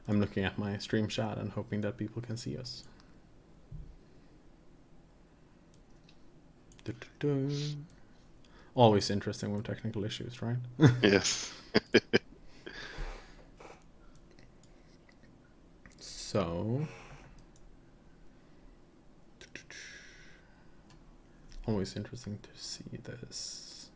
I'm looking at my stream chat and hoping that people can see us. Always interesting with technical issues, right? Yes. So, always interesting to see this.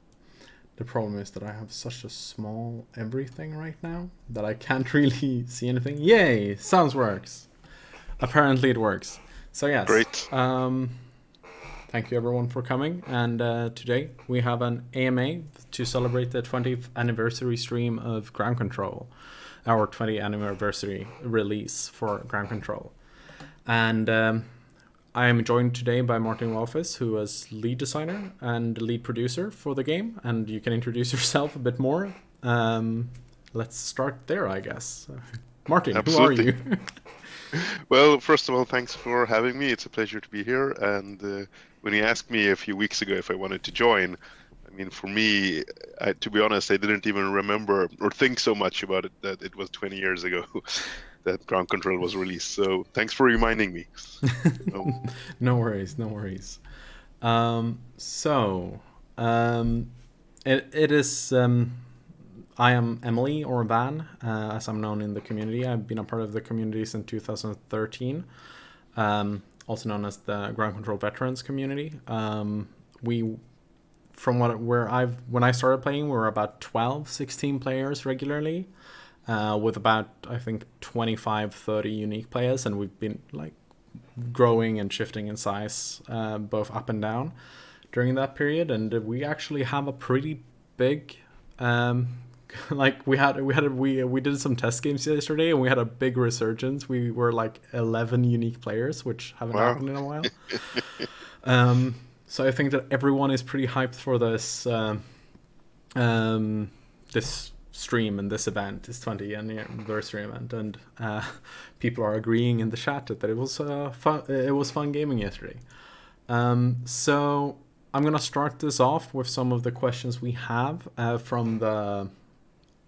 The problem is that I have such a small everything right now that I can't really see anything. Yay! Sounds works. Apparently it works. So yes, Great. thank you everyone for coming. And today we have an AMA to celebrate the 20th anniversary stream of Ground Control, our 20th anniversary release for Ground Control. And I am joined today by Martin Walfisz, who is lead designer and lead producer for the game. And you can introduce yourself a bit more. Let's start there, I guess. Martin, who are Absolutely. you? Well, first of all, thanks for having me. It's a pleasure to be here. And when you asked me a few weeks ago if I wanted to join, I mean, for me, to be honest, I didn't even remember or think so much about it that it was 20 years ago that Ground Control was released. So thanks for reminding me. No worries, no worries. So, um, it is. I am Emily or Van, as I'm known in the community. I've been a part of the community since 2013, also known as the Ground Control Veterans community. We, from when I started playing, we were about 12, 16 players regularly, with about, I think, 25, 30 unique players, and we've been like growing and shifting in size, both up and down during that period. And we actually have a pretty big, like we did some test games yesterday, and we had a big resurgence. We were like 11 unique players, which haven't Wow. happened in a while. So I think that everyone is pretty hyped for this stream and this event, this 20th anniversary event, and people are agreeing in the chat that it was fun. It was fun gaming yesterday. So I'm gonna start this off with some of the questions we have from the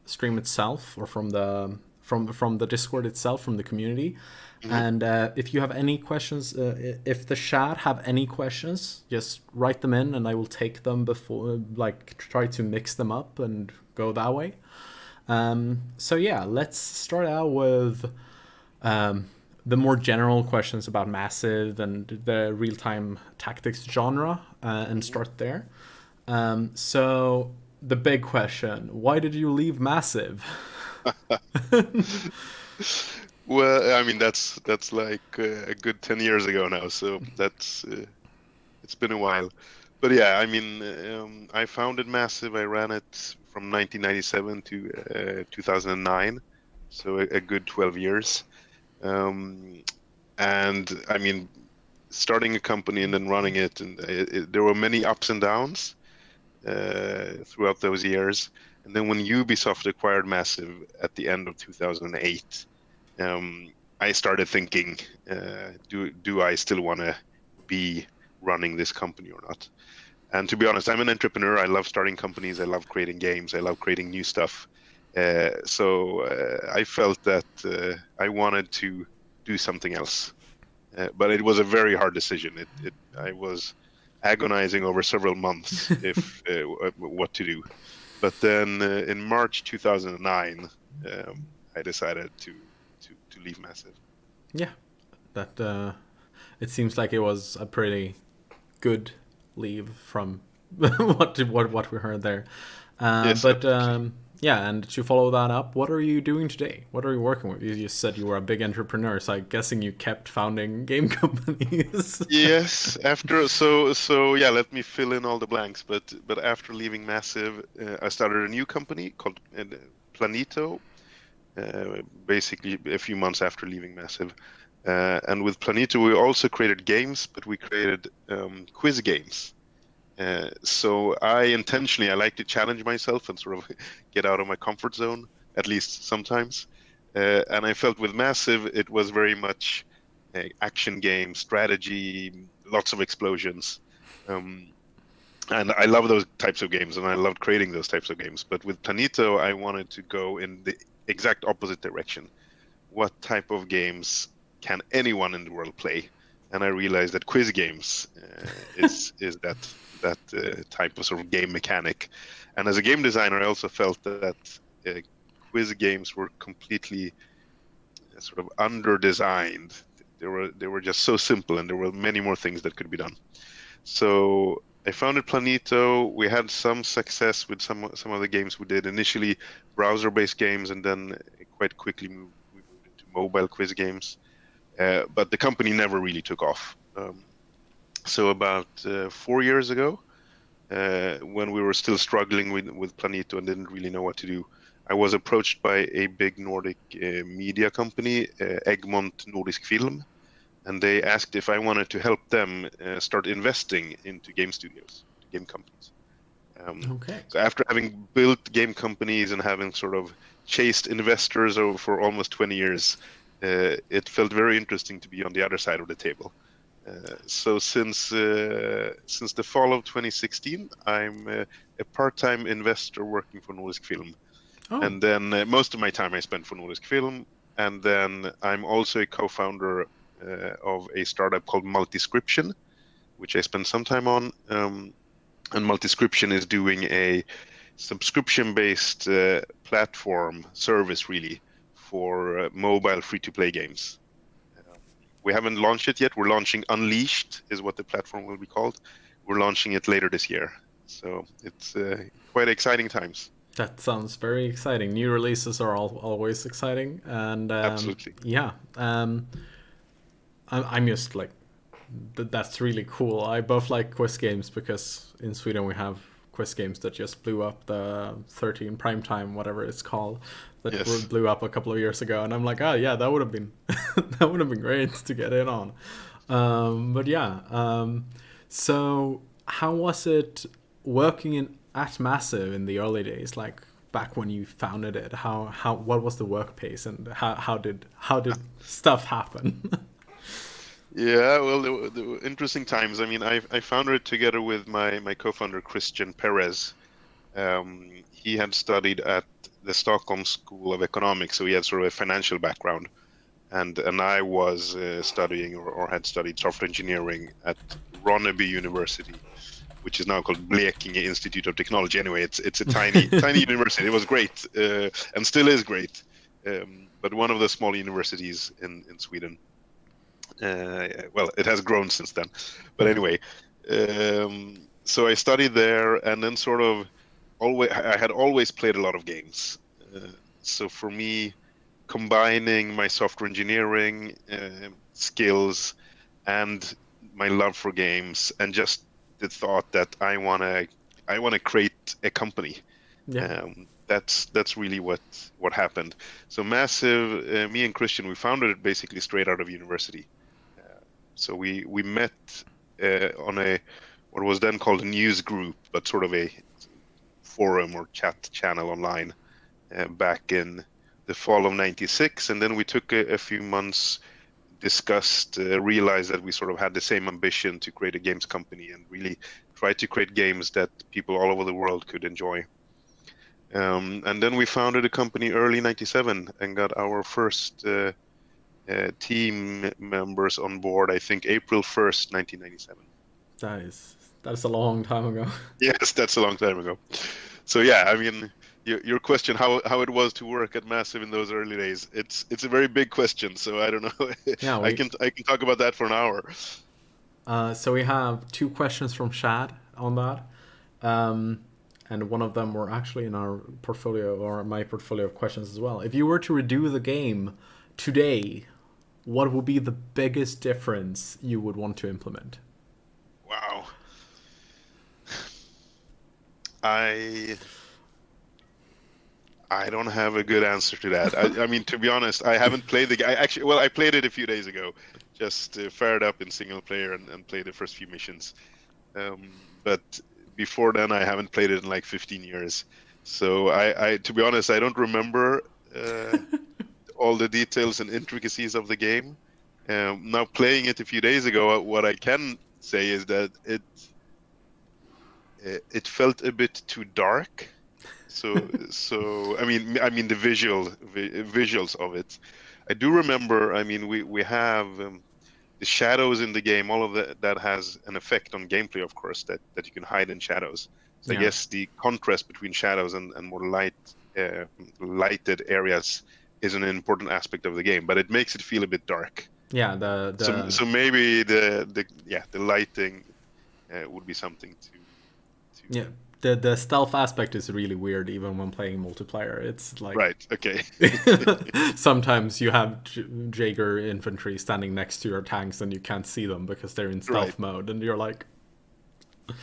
stream itself, or from the Discord itself, from the community. Mhm. And if you have any questions, if the chat have any questions, just write them in, and I will take them before, like, try to mix them up and go that way. So yeah, let's start out with the more general questions about Massive and the real-time tactics genre, and Mhm. start there. So the big question: why did you leave Massive? Well, I mean that's like a good 10 years ago now, so that's it's been a while. But yeah, I mean, I founded Massive. I ran it from 1997 to 2009, so a good 12 years. Um, and I mean, starting a company and then running it, and there were many ups and downs throughout those years. And then when Ubisoft acquired Massive at the end of 2008, um, I started thinking, do I still want to be running this company or not? And to be honest, I'm an entrepreneur. I love starting companies. I love creating games. I love creating new stuff. So I felt that I wanted to do something else. But it was a very hard decision. I was agonizing over several months if what to do. But then in March 2009, I decided to leave Massive. Yeah, that it seems like it was a pretty good leave from what we heard there. Yes, But absolutely. yeah, and to follow that up, what are you doing today? What are you working with? You just said you were a big entrepreneur, so I'm guessing you kept founding game companies. Yes, after yeah, let me fill in all the blanks. But after leaving Massive, I started a new company called Planito. Basically, a few months after leaving Massive, and with Planito, we also created games, but we created quiz games. So I like to challenge myself and sort of get out of my comfort zone, at least sometimes. And I felt with Massive, it was very much action game, strategy, lots of explosions. Um, and I love those types of games, and I loved creating those types of games. But with Planito, I wanted to go in the exact opposite direction. what type of games can anyone in the world play? And I realized that quiz games is that type of sort of game mechanic. And as a game designer, I also felt that uh, quiz games were completely sort of under-designed. They were just so simple, and there were many more things that could be done. So I founded Planito. We had some success with some of the games we did initially, browser-based games, and then quite quickly we moved into mobile quiz games. But the company never really took off. So about 4 years ago, when we were still struggling with Planito and didn't really know what to do, I was approached by a big Nordic media company, Egmont Nordisk Film, and they asked if I wanted to help them start investing into game studios, into game companies. Um, Okay. so after having built game companies and having sort of chased investors over for almost 20 years, it felt very interesting to be on the other side of the table. So since the fall of 2016, I'm a part-time investor working for Nordisk Film, Oh, and then most of my time I spent for Nordisk Film, and then I'm also a co-founder of a startup called Multiscription, which I spent some time on. And Multiscription is doing a subscription-based platform service, really, for mobile free-to-play games. Um, we haven't launched it yet. We're launching Unleashed, is what the platform will be called. We're launching it later this year. So it's quite exciting times. that sounds very exciting. New releases are always exciting, and Absolutely. yeah, I'm just like that's really cool. I both like quiz games because in Sweden we have quiz games that just blew up, the 13 prime time, whatever it's called, that Yes. blew up a couple of years ago, and I'm like, oh yeah, that would have been that would have been great to get in on. But yeah, so how was it working in at Massive in the early days, like back when you founded it? How what was the work pace, and how did stuff happen? Yeah, well, there were interesting times. I mean, I founded it together with my co-founder Christian Perez. He had studied at the Stockholm School of Economics, so he had sort of a financial background, and I was studying or had studied software engineering at Ronneby University, which is now called Blekinge Institute of Technology. Anyway, it's a tiny university. It was great, and still is great, but one of the small universities in Sweden. Well, it has grown since then, but Yeah. anyway, so I studied there, and then sort of always I had always played a lot of games. So for me, combining my software engineering skills and my love for games, and just the thought that I wanna create a company. Yeah. That's really what happened. So Massive, me and Christian, we founded it basically straight out of university. Uh, so we met on a what was then called a news group, but sort of a forum or chat channel online back in the fall of '96, and then we took a few months, discussed, realized that we sort of had the same ambition to create a games company and really try to create games that people all over the world could enjoy. And then we founded a company early '97 and got our first team members on board, I think April 1st, 1997. That is a long time ago. Yes, that's a long time ago. So yeah, I mean, your question how it was to work at Massive in those early days, it's a very big question. So I don't know. Yeah, I can talk about that for an hour. so we have two questions from Shad on that. Um, and one of them were actually in our portfolio, or my portfolio of questions as well. If you were to redo the game today, what would be the biggest difference you would want to implement? Wow. I I don't have a good answer to that. I mean, to be honest, I haven't played the game. I actually, well, I played it a few days ago, just fired up in single player and played the first few missions. But before then, I haven't played it in like 15 years. So to be honest, I don't remember all the details and intricacies of the game. Now playing it a few days ago, what I can say is that it felt a bit too dark. So I mean the visuals of it. I do remember. I mean, we have the shadows in the game. All of that has an effect on gameplay, of course. That you can hide in shadows. So I Yeah, guess the contrast between shadows and more lighted areas is an important aspect of the game, but it makes it feel a bit dark. yeah. So maybe the lighting would be something to Yeah, the stealth aspect is really weird even when playing multiplayer. It's like right. Okay. sometimes you have Jaeger infantry standing next to your tanks and you can't see them because they're in Right. stealth mode, and you're like,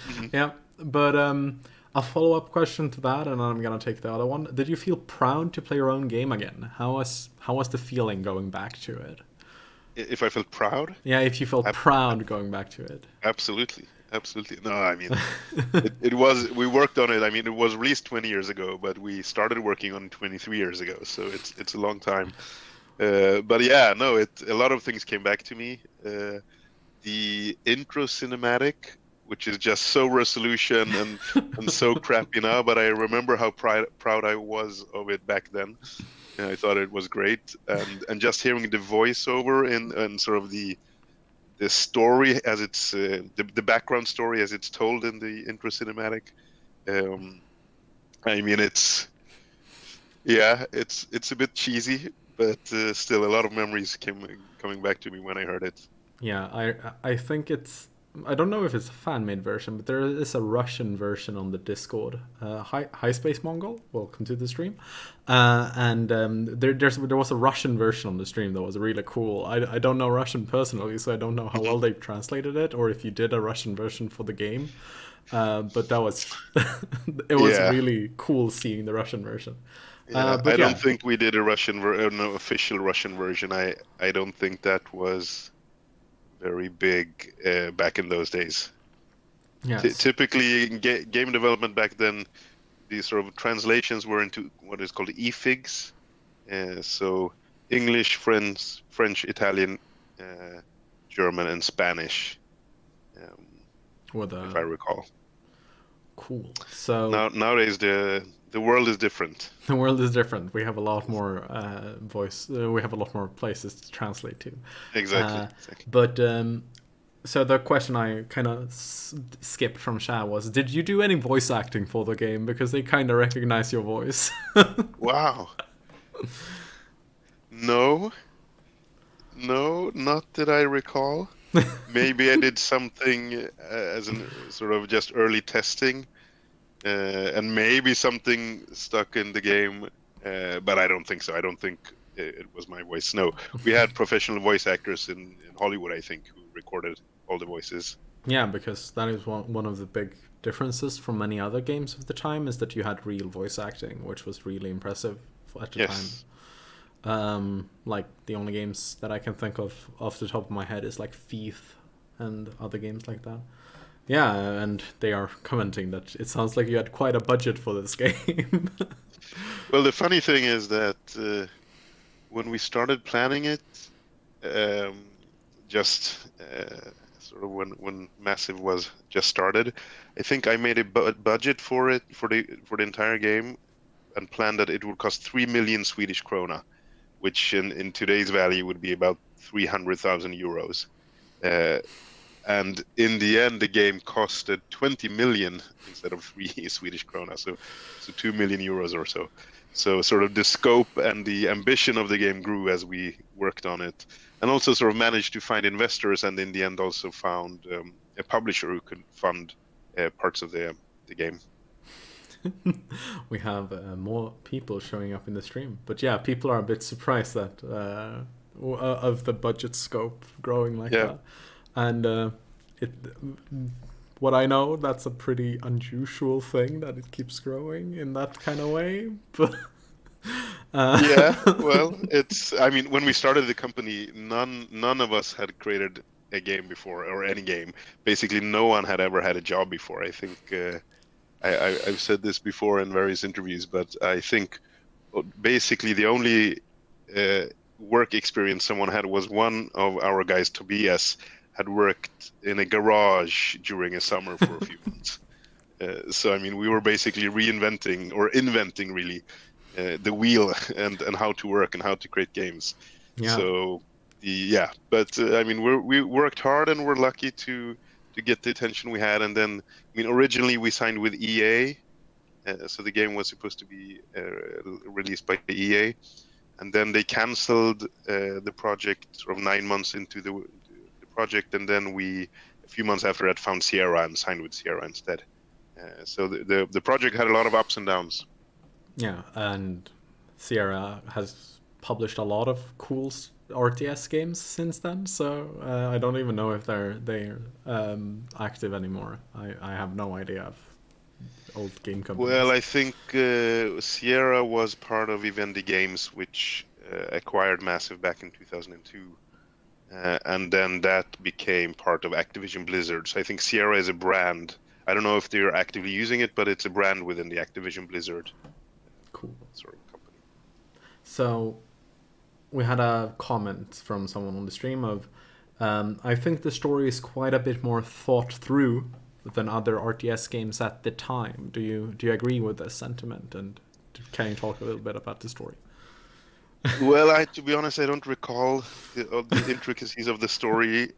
Hmm. yeah. But a follow up question to that, and then I'm gonna take the other one. Did you feel proud to play your own game again? How was the feeling going back to it? If I felt proud, Yeah, if you felt ab proud going back to it. absolutely, absolutely. No, I mean, it was we worked on it. I mean, it was released 20 years ago, but we started working on it 23 years ago, so it's a long time. But yeah, no, a lot of things came back to me. The intro cinematic, which is just so resolution and so crappy now, but I remember how proud I was of it back then. I thought it was great, and just hearing the voiceover and sort of the story as it's the background story as it's told in the intro cinematic. Um, I mean, it's a bit cheesy, but still a lot of memories came coming back to me when I heard it. Yeah, I think it's, I don't know if it's a fan made version, but there is a Russian version on the Discord. High Space Mongol, welcome to the stream. And there was a Russian version on the stream that was really cool. I don't know Russian personally, so I don't know how Mhm. well they've translated it or if you did a Russian version for the game. But that was it was Yeah, really cool seeing the Russian version. yeah. I But don't yeah, think we did a no official Russian version. I don't think that was very big back in those days. yes, Typically, in game development back then, these sort of translations were into what is called efigs. So English, French, Italian, uh, German, and Spanish, um, with if a I recall. cool. So Nowadays, the world is different. the world is different. We have a lot more voice. We have a lot more places to translate to. Exactly, Uh, exactly. but so the question I kind of skipped from Sha was, did you do any voice acting for the game? Because they kind of recognize your voice. Wow. No, no, not that I recall. Maybe I did something as an sort of just early testing, and maybe something stuck in the game, but I don't think so. I don't think it was my voice. No, we had professional voice actors in Hollywood, I think, who recorded all the voices. Yeah, because that is one of the big differences from many other games of the time, is that you had real voice acting, which was really impressive at the time. Yes. Like the only games that I can think of off the top of my head is like Thief and other games like that. Yeah, and they are commenting that it sounds like you had quite a budget for this game. Well, the funny thing is that when we started planning it, um, just sort of when Massive was just started, I think I made a budget for it for the entire game and planned that it would cost 3 million Swedish krona, which in today's value would be about 300,000 euros. Uh, and in the end, the game costed 20 million instead of three Swedish krona, so 2 million euros or so. So sort of the scope and the ambition of the game grew as we worked on it, and also sort of managed to find investors, and in the end also found a publisher who could fund parts of the game. We have more people showing up in the stream, but yeah, people are a bit surprised that of the budget scope growing like Yeah, that, and it. What I know, that's a pretty unusual thing that it keeps growing in that kind of way. But yeah. uh, Well, it's. I mean, when we started the company, none of us had created a game before or any game. Basically, no one had ever had a job before. I think I've said this before in various interviews, but I think basically the only uh, work experience someone had was one of our guys, Tobias, had worked in a garage during a summer for a few months. So I mean, we were basically reinventing or inventing really the wheel and how to work and how to create games. Yeah. So yeah, but I mean, we worked hard and we're lucky to get the attention we had. And then, I mean, originally we signed with EA, so the game was supposed to be released by EA, and then they canceled the project sort of 9 months into the project, and then we a few months after that found Sierra and signed with Sierra instead. So the project had a lot of ups and downs. Yeah, and Sierra has published a lot of cool RTS games since then. So I don't even know if they're active anymore. I have no idea of old game Well, companies. I think Sierra was part of Vivendi Games, which acquired Massive back in 2002. And then that became part of Activision Blizzard. So I think Sierra is a brand. I don't know if they're actively using it, but it's a brand within the Activision Blizzard Cool. sort of company. So we had a comment from someone on the stream of, I think the story is quite a bit more thought through than other RTS games at the time. Do you agree with this sentiment? And can you talk a little bit about the story? Well, to be honest, I don't recall the intricacies of the story.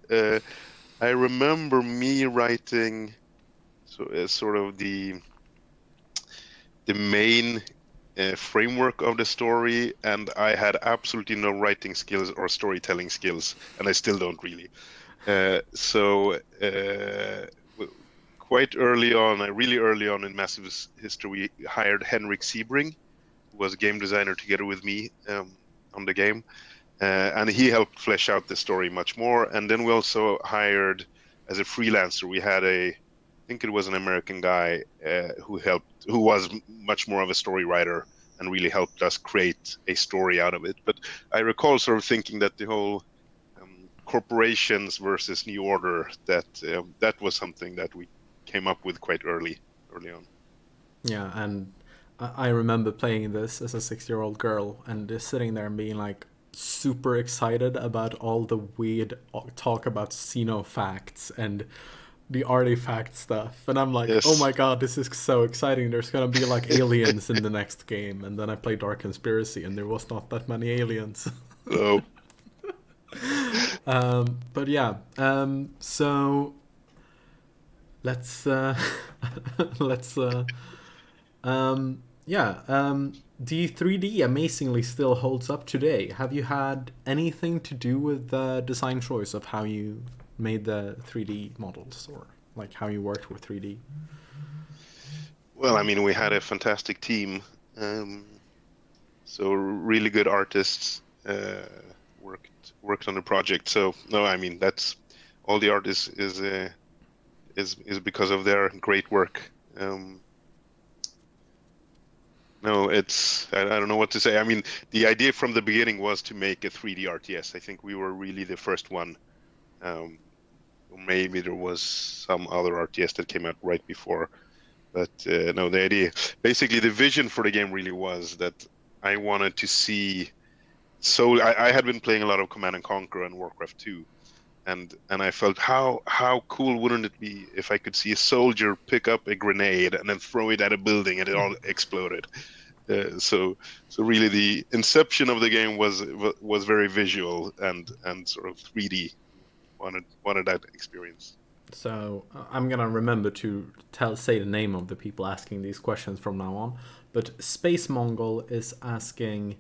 I remember me writing sort of the main framework of the story, and I had absolutely no writing skills or storytelling skills, and I still don't really. So quite early on, really early on in Massive's history, we hired Henrik Sebring, who was game designer together with me on the game, and he helped flesh out the story much more. And then we also hired as a freelancer. We had I think it was an American guy who was much more of a story writer and really helped us create a story out of it. But I recall sort of thinking that the whole corporations versus New Order, that was something that we came up with quite early on. Yeah, and I remember playing this as a 6-year-old girl and just sitting there and being like super excited about all the weird talk about Xeno facts and the artifact stuff. And I'm like, oh Yes. my god, this is so exciting. There's gonna be like aliens in the next game. And then I played Dark Conspiracy and there was not that many aliens. So But yeah, so let's let's yeah, the 3D amazingly still holds up today. Have you had anything to do with the design choice of how you made the 3D models, or like how you worked with 3D? well, I mean, we had a fantastic team. So really good artists worked on the project. So no, I mean that's all the art is because of their great work. No, I don't know what to say. I mean, the idea from the beginning was to make a 3D RTS. I think we were really the first one. Maybe there was some other RTS that came out right before, but no, the idea, basically, the vision for the game really was that I wanted to see. So I had been playing a lot of Command and Conquer and Warcraft 2, and I felt how cool wouldn't it be if I could see a soldier pick up a grenade and then throw it at a building and it all exploded. So really the inception of the game was very visual and sort of 3D. Wanted that experience. So I'm gonna remember to say the name of the people asking these questions from now on. But Space Mongol is asking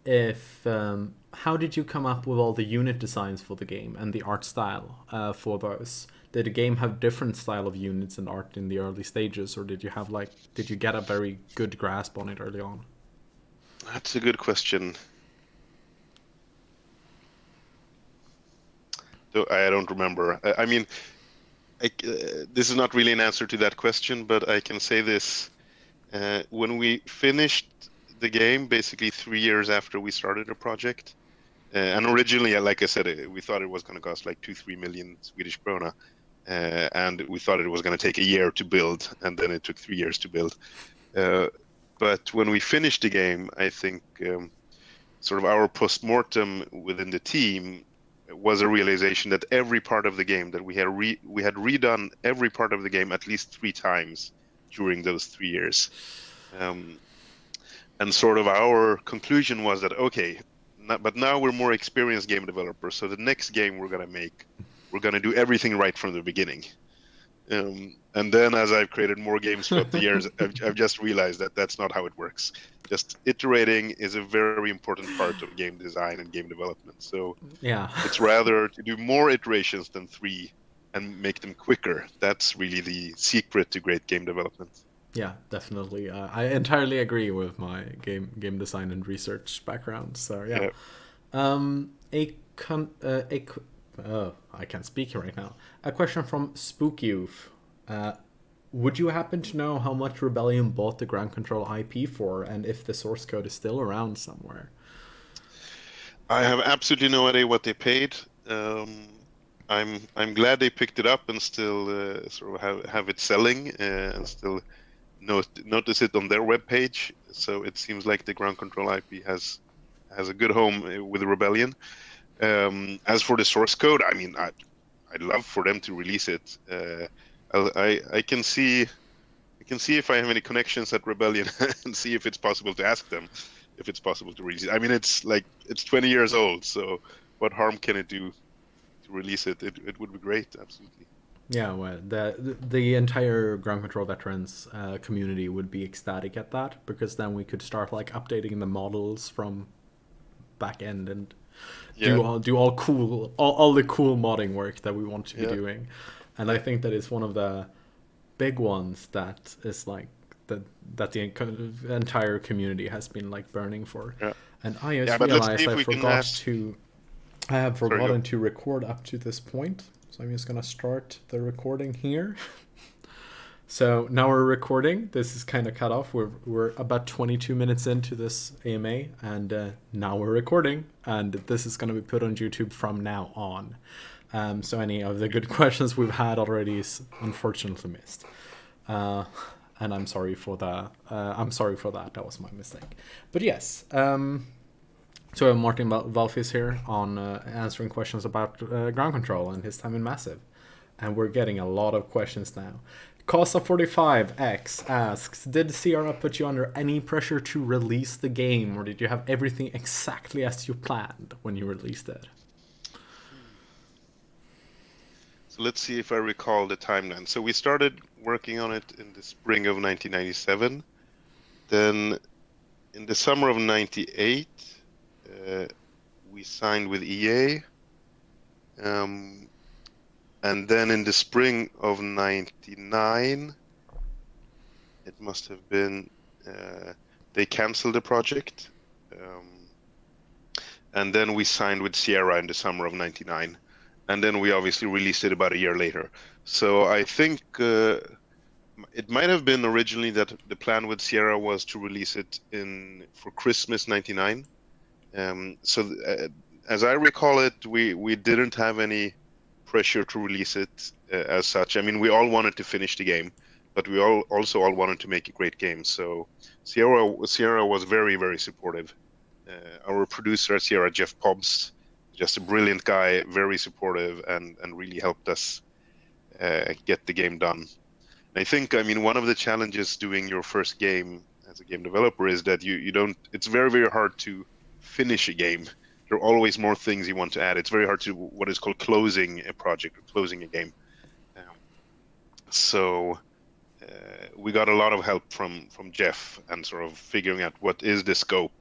if how did you come up with all the unit designs for the game and the art style for those? Did the game have different style of units and art in the early stages, or did you get a very good grasp on it early on? That's a good question. Though I don't remember. I mean, this is not really an answer to that question, but I can say this. When we finished the game, basically 3 years after we started the project, and originally, like I said, we thought it was going to cost like 2-3 million Swedish krona, and we thought it was going to take a year to build, and then it took 3 years to build. Uh, but when we finished the game, I think sort of our postmortem within the team was a realization that every part of the game that we had redone every part of the game at least 3 times during those 3 years. And sort of our conclusion was that okay, but now we're more experienced game developers. So the next game we're gonna make, we're gonna do everything right from the beginning. And then as I've created more games throughout the years, I've just realized that that's not how it works. Just iterating is a very important part of game design and game development. So Yeah. it's rather to do more iterations than 3 and make them quicker. That's really the secret to great game development. Yeah, definitely. I entirely agree with my game design and research background. So yeah. Yeah. I can't speak right now. A question from Spookyoof. Would you happen to know how much Rebellion bought the ground control IP for, and if the source code is still around somewhere? I have absolutely no idea what they paid. I'm glad they picked it up and still sort of have it selling and still notice it on their webpage. So it seems like the ground control IP has a good home with Rebellion. As for the source code, I mean, I'd love for them to release it. I can see if I have any connections at Rebellion and see if it's possible to ask them if it's possible to release it. I mean, it's 20 years old, so what harm can it do to release it? It would be great, absolutely. Yeah, well, the entire ground control veterans community would be ecstatic at that, because then we could start like updating the models from back end and Yeah, do all the cool modding work that we want to be yeah, doing. And I think that is one of the big ones that is like that the entire community has been like burning for. yeah, And I yeah. just But let's see realized if we can ask. I have Sorry, go. forgotten to record up to this point. So I'm just gonna start the recording here. So now we're recording. This is kind of cut off. We're about 22 minutes into this AMA, and now we're recording. And this is going to be put on YouTube from now on. So any of the good questions we've had already is unfortunately missed. And I'm sorry for that. That was my mistake. But yes. So Martin Walfisz here on answering questions about ground control and his time in Massive. And we're getting a lot of questions now. Casa45X asks, did Sierra put you under any pressure to release the game, or did you have everything exactly as you planned when you released it? So let's see if I recall the timeline. So we started working on it in the spring of 1997. Then in the summer of 98, we signed with EA. And then in the spring of 99, it must have been, they canceled the project. And then we signed with Sierra in the summer of 99. And then we obviously released it about a year later. So I think it might have been originally that the plan with Sierra was to release it for Christmas 99. As I recall it, we didn't have any pressure to release it as such. I mean, we all wanted to finish the game, but we also all wanted to make a great game. So Sierra was very, very supportive. Our producer at Sierra, Jeff Pobbs, just a brilliant guy, very supportive, and really helped us get the game done. And I think, I mean, one of the challenges doing your first game as a game developer is that you don't. It's very, very hard to finish a game. There are always more things you want to add. It's very hard to what is called closing a project or closing a game. So we got a lot of help from Jeff and sort of figuring out what is the scope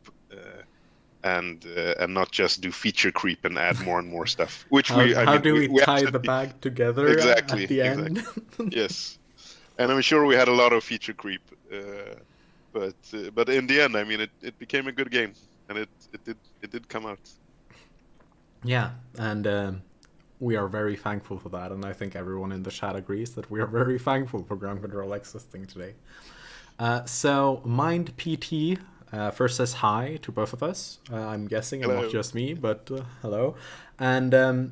and not just do feature creep and add more and more stuff. Which how do we tie the bag together exactly, at the end? Exactly. Yes, and I'm sure we had a lot of feature creep, but in the end, I mean, it became a good game. And it did come out. Yeah, and we are very thankful for that, and I think everyone in the chat agrees that we are very thankful for ground control existing today. So Mind PT first says hi to both of us. I'm guessing, and not just me, but hello, and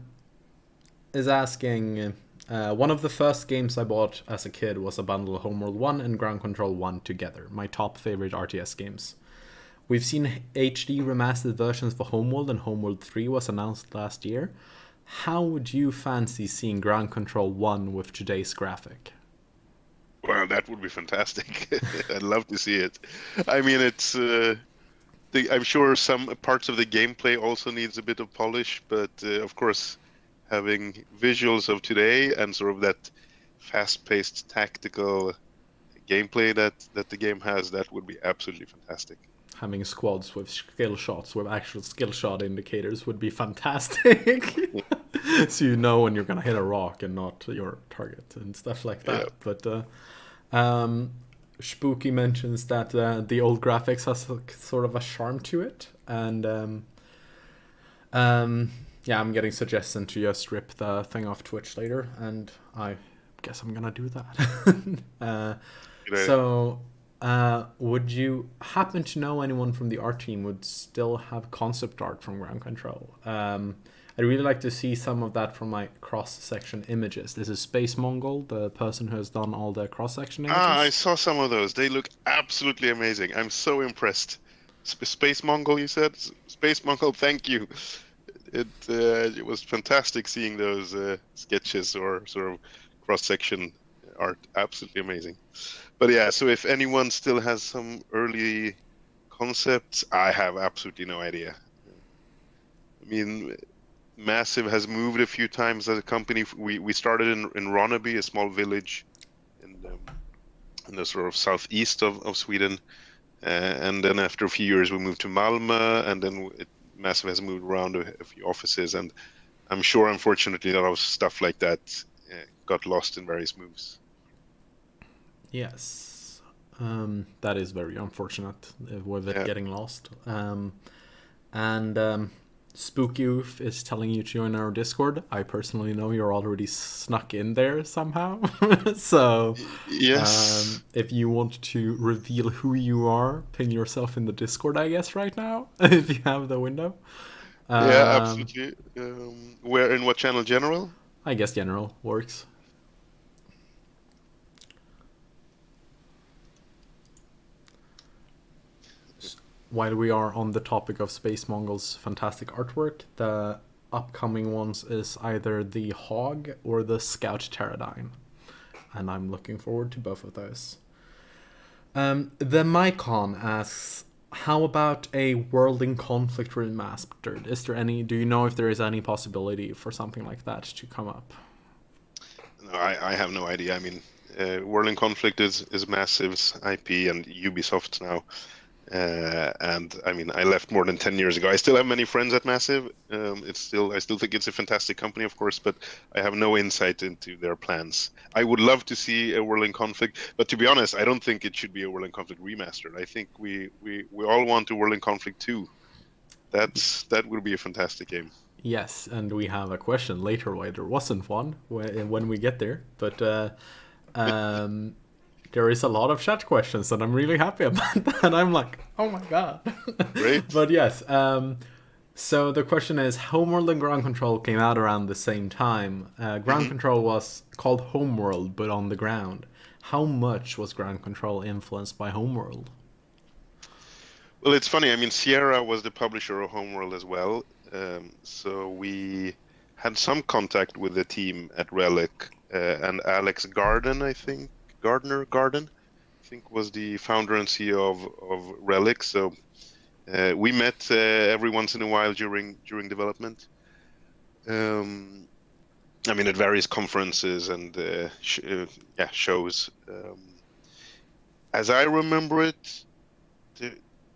is asking. One of the first games I bought as a kid was a bundle of Homeworld 1 and Ground Control 1 together. My top favorite RTS games. We've seen HD remastered versions for Homeworld, and Homeworld 3 was announced last year. How would you fancy seeing Ground Control 1 with today's graphic? Well, that would be fantastic. I'd love to see it. I mean, it's I'm sure some parts of the gameplay also needs a bit of polish, but of course, having visuals of today and sort of that fast-paced tactical gameplay that the game has, that would be absolutely fantastic. Having squads with skill shots, with actual skill shot indicators, would be fantastic. Yeah. So you know when you're gonna hit a rock and not your target and stuff like Yeah. that. But Spooky mentions that the old graphics has sort of a charm to it, and yeah, I'm getting suggestion to just rip the thing off Twitch later, and I guess I'm gonna do that. Good idea. So, would you happen to know anyone from the art team would still have concept art from Ground Control? I'd really like to see some of that from my cross-section images. This is Space Mongol, the person who has done all the cross-section images. I saw some of those. They look absolutely amazing. I'm so impressed. Space Mongol, you said? Space Mongol, thank you. It was fantastic seeing those sketches or sort of cross-section art. Absolutely amazing. But yeah, so if anyone still has some early concepts, I have absolutely no idea. I mean, Massive has moved a few times as a company. We started in Ronneby, a small village in the sort of southeast of Sweden, and then after a few years we moved to Malmö, and then Massive has moved around a few offices, and I'm sure, unfortunately, a lot of stuff like that got lost in various moves. Yes, that is very unfortunate with it getting lost. And Spooky Oof is telling you to join our Discord. I personally know you're already snuck in there somehow. So, Yes. if you want to reveal who you are, pin yourself in the Discord, I guess, right now, if you have the window. Yeah, absolutely. Where, in what channel? General? I guess general works. While we are on the topic of Space Mongol's fantastic artwork, the upcoming ones is either the Hog or the Scout Pterodine. And I'm looking forward to both of those. The Mycon asks, how about a World in Conflict remastered? Is there any? Do you know if there is any possibility for something like that to come up? No, I have no idea. I mean, World in Conflict is Massive's IP and Ubisoft's now. And I mean, I left more than 10 years ago. I still have many friends at Massive. I still think it's a fantastic company, of course, but I have no insight into their plans. I would love to see a World in Conflict, but to be honest, I don't think it should be a World in Conflict remastered. I think we all want a World in Conflict 2. That would be a fantastic game. Yes, and we have a question later why there wasn't one when we get there, but there is a lot of chat questions, and I'm really happy about that. I'm like, oh my god. Great. But yes, so the question is, Homeworld and Ground Control came out around the same time. Ground Control was called Homeworld, but on the ground. How much was Ground Control influenced by Homeworld? Well, it's funny. I mean, Sierra was the publisher of Homeworld as well, so we had some contact with the team at Relic, and Alex Garden, I think. Garden, I think, was the founder and CEO of Relic. So we met every once in a while during development. I mean, at various conferences and shows. As I remember it, there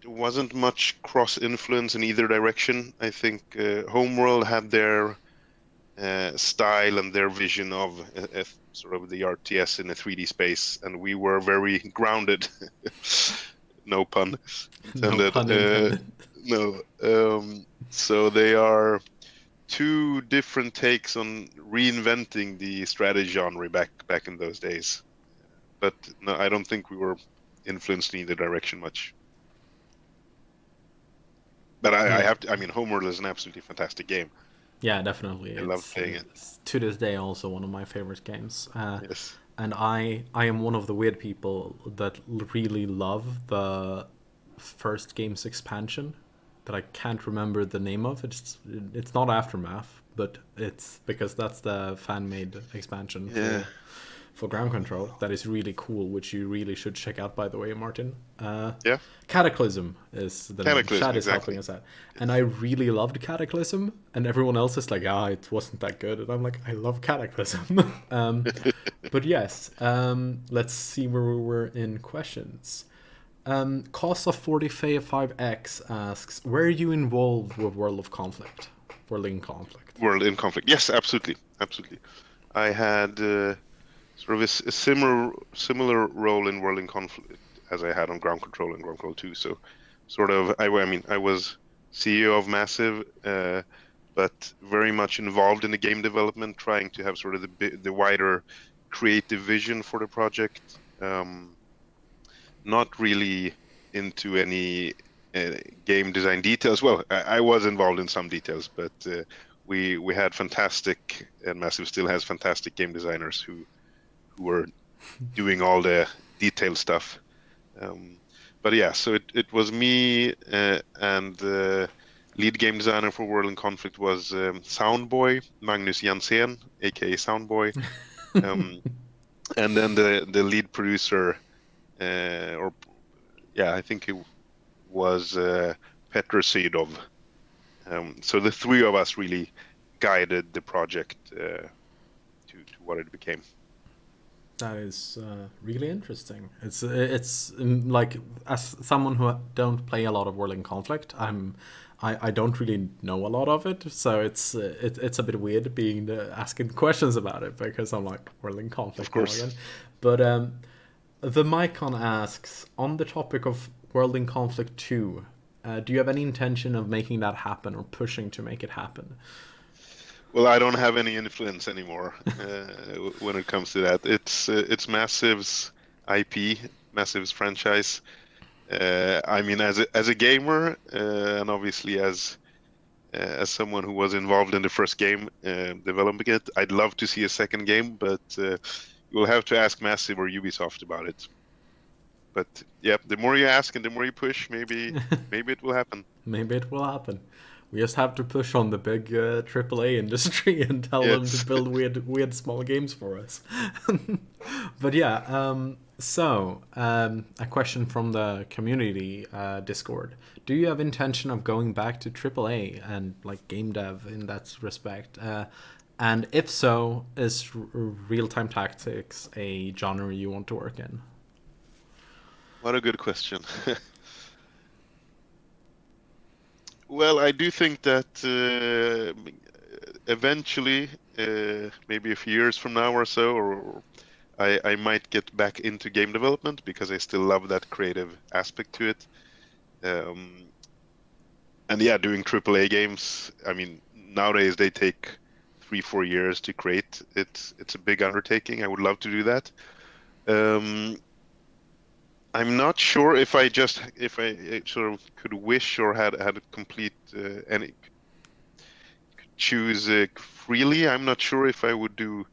wasn't much cross influence in either direction. I think Homeworld had their style and their vision of sort of the RTS in a 3D space, and we were very grounded. No pun intended. No pun intended. No. So they are two different takes on reinventing the strategy genre back in those days. But no, I don't think we were influenced in either direction much. But I have to. I mean, Homeworld is an absolutely fantastic game. Yeah, definitely. I love playing it. It's to this day also one of my favorite games. Yes. And I am one of the weird people that really love the first game's expansion that I can't remember the name of. It's not Aftermath, but it's because that's the fan-made expansion for ground control that is really cool, which you really should check out, by the way, Martin. Yeah, Cataclysm is the name. Cataclysm, Shad is helping exactly. us out. And I really loved Cataclysm, and everyone else is like, it wasn't that good. And I'm like, I love Cataclysm. But yes, let's see where we were in questions. Cost of 45X asks, were you involved with World in Conflict? World in Conflict. Yes, absolutely, absolutely. I had sort of a similar role in World in Conflict as I had on Ground Control and Ground Control 2. So, sort of, I mean, I was CEO of Massive, but very much involved in the game development, trying to have sort of the wider creative vision for the project. Not really into any game design details. Well, I was involved in some details, but we had fantastic, and Massive still has fantastic game designers who were doing all the detailed stuff. But yeah, so it was me, and the lead game designer for World in Conflict was Soundboy, Magnus Jansen, aka Soundboy. And then the lead producer, or yeah, I think it was Petr Seidov. So the three of us really guided the project to what it became. That is really interesting. It's like, as someone who don't play a lot of World in Conflict, I don't really know a lot of it, so it's a bit weird being asking questions about it, because I'm like, World in Conflict Of course. now again. But the Mycon asks, on the topic of World in Conflict 2, do you have any intention of making that happen or pushing to make it happen? Well, I don't have any influence anymore when it comes to that. It's Massive's IP, Massive's franchise. I mean, as a gamer, and obviously as someone who was involved in the first game developing it, I'd love to see a second game, but you'll have to ask Massive or Ubisoft about it. But yeah, the more you ask and the more you push, maybe it will happen. Maybe it will happen. We just have to push on the big AAA industry and tell them to Yes. build weird small games for us. But yeah, a question from the community Discord: do you have intention of going back to AAA and like game dev in that respect? And if so, is real-time tactics a genre you want to work in? What a good question. Well, I do think that eventually, maybe a few years from now or so, or I might get back into game development because I still love that creative aspect to it. Um, and yeah, doing AAA games, I mean, nowadays they take 3-4 years to create. It's a big undertaking. I would love to do that. Um, I'm not sure if I sort of could wish or had a complete any choose freely. I'm not sure if I would do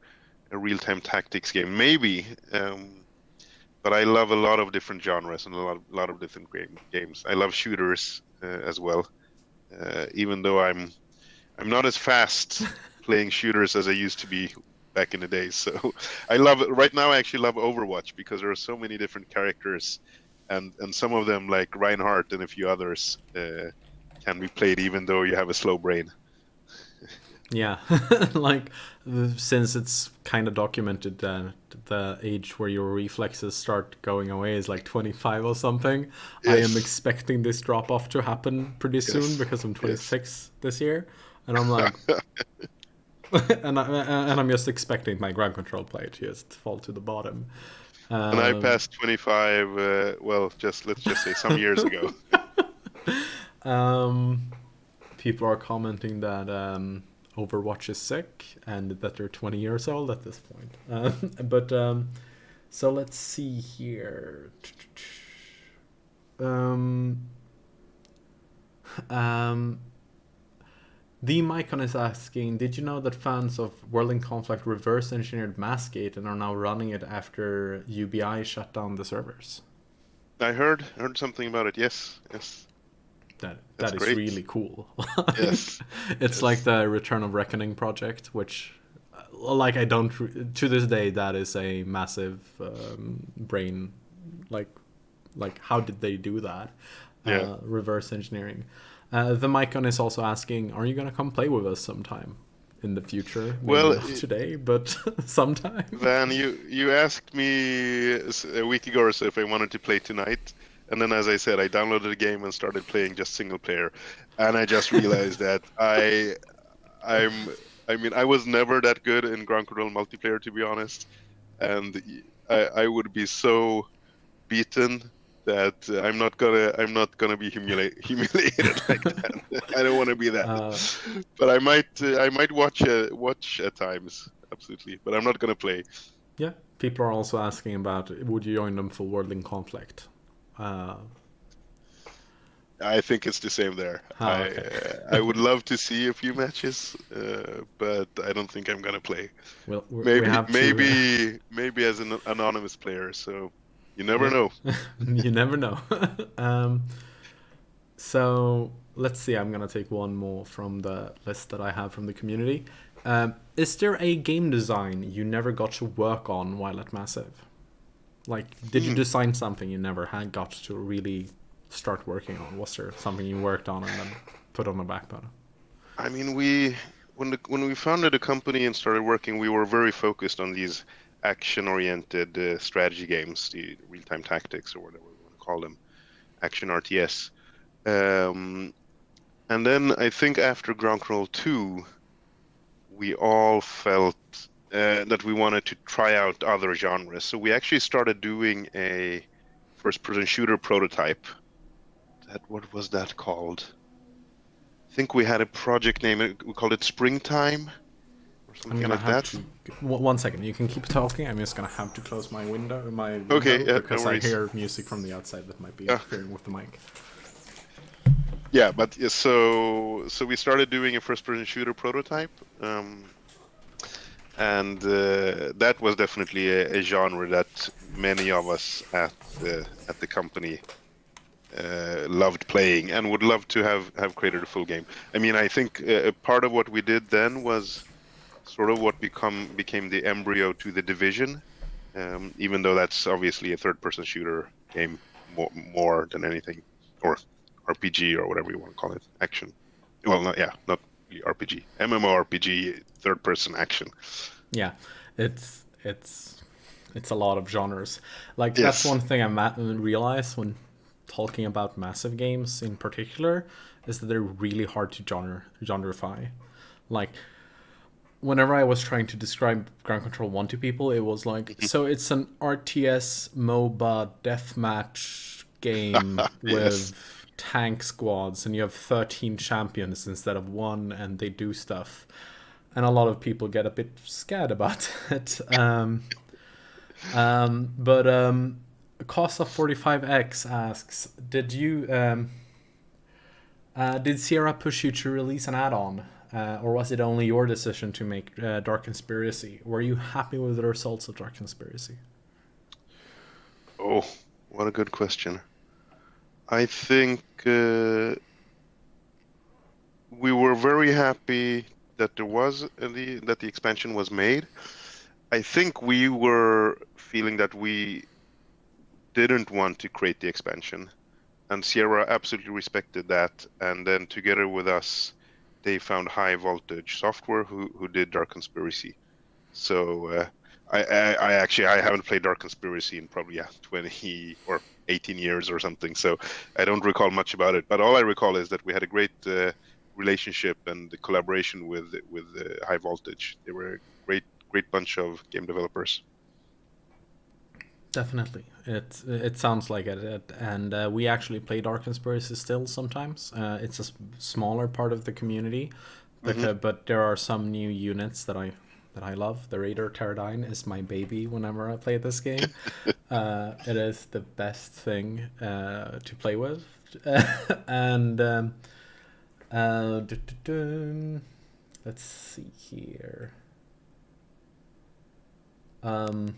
a real-time tactics game. Maybe, but I love a lot of different genres and a lot of different games. I love shooters as well, even though I'm not as fast playing shooters as I used to be back in the days. So I love it. Right now I actually love Overwatch because there are so many different characters, and some of them, like Reinhardt and a few others, can be played even though you have a slow brain. Yeah, like, since it's kind of documented that the age where your reflexes start going away is like 25 or something. I am Yes, expecting this drop off to happen pretty soon yes, because I'm yes. 26 this year, and I'm like, and I'm just expecting my ground control play to just fall to the bottom. And I Um, passed 25. Well, let's just say some years ago. um, People are commenting that Overwatch is sick and that they're 20 years old at this point. But so let's see here. Um, um, the Mycon is asking, did you know that fans of World in Conflict reverse engineered Massgate and are now running it after UBI shut down the servers? I heard something about it. Yes, yes, that's That is great. really cool. Yes, It's like yes, the Return of Reckoning project, which like I don't to this day that is a massive brain like how did they do that? Yeah. Reverse engineering. The Micon is also asking, are you gonna come play with us sometime in the future? Maybe Well, not today, but sometime. Van, you asked me a week ago or so if I wanted to play tonight, and then as I said, I downloaded the game and started playing just single player, and I just realized that I'm I mean I was never that good in ground control multiplayer, to be honest, and I would be so beaten that I'm not gonna be humiliated like that. I don't want to be that. Uh, But I might watch at times, absolutely. But I'm not gonna play. yeah, people are also asking about would you join them for World in Conflict? Uh, I think it's the same there. okay. I would love to see a few matches, but I don't think I'm gonna play. Well, we Maybe have to. maybe as an anonymous player. So you never Yeah, know. you never know. um, so let's see. I'm gonna take one more from the list that I have from the community. Is there a game design you never got to work on while at Massive? Like, did you Hmm. design something you never had got to really start working on? Was there something you worked on and then put on the back burner? I mean, when we founded the company and started working, we were very focused on these action-oriented strategy games, the real-time tactics or whatever we want to call them, action RTS. Um, and then I think after Ground Control 2, we all felt that we wanted to try out other genres. So we actually started doing a first-person shooter prototype. What was that called? I think we had a project name. We called it Springtime or I'm something gonna like have that. to. One second. You can keep talking. I'm just gonna have to close my Okay, window yeah, no because I worries. hear music from the outside that might be Yeah, interfering with the mic. yeah, but yeah, so we started doing a first-person shooter prototype, and that was definitely a genre that many of us at the company loved playing and would love to have created a full game. I mean, I think part of what we did then was sort of what became the embryo to the Division, even though that's obviously a third-person shooter game more than anything, or RPG or whatever you want to call it, action. Well, not really RPG, MMORPG, third-person action. Yeah, it's it's a lot of genres. Like that's Yes. one thing realized when talking about massive games in particular is that they're really hard to genreify. Like whenever I was trying to describe Ground Control 1 to people, it was like, Mhm. so it's an RTS MOBA deathmatch game Yes. with tank squads, and you have 13 champions instead of one, and they do stuff. And a lot of people get a bit scared about it. But Costa 45X asks, did Sierra push you to release an add-on, or was it only your decision to make Dark Conspiracy? Were you happy with the results of Dark Conspiracy? Oh, what a good question. I think we were very happy that that the expansion was made. I think we were feeling that we didn't want to create the expansion, and Sierra absolutely respected that. And then together with us, they found High Voltage Software who did Dark Conspiracy. So I actually I haven't played Dark Conspiracy in probably 20 or 18 years or something. So I don't recall much about it. But all I recall is that we had a great relationship and the collaboration with High Voltage. They were a great bunch of game developers. Definitely, it sounds like it, and we actually play Dark Conspiracy still sometimes. It's a smaller part of the community, Hmm. but there are some new units that I love. The Raider Pterodine is my baby whenever I play this game. It is the best thing to play with, and let's see here. Um,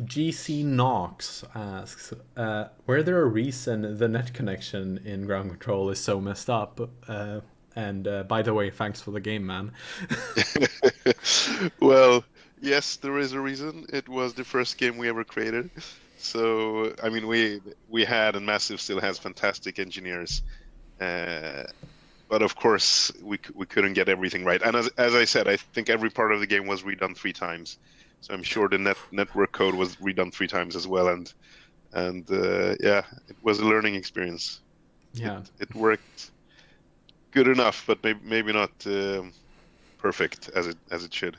GC Knox asks, were there a reason the net connection in ground control is so messed up? And by the way, thanks for the game, man. Well, yes, there is a reason. It was the first game we ever created. So, I mean, we had and Massive still has fantastic engineers. Uh, but of course, we couldn't get everything right. And as I said, I think every part of the game was redone 3 times. So I'm sure the network code was redone 3 times as well. And yeah, it was a learning experience. It Yeah. it worked good enough, but maybe not perfect as it should.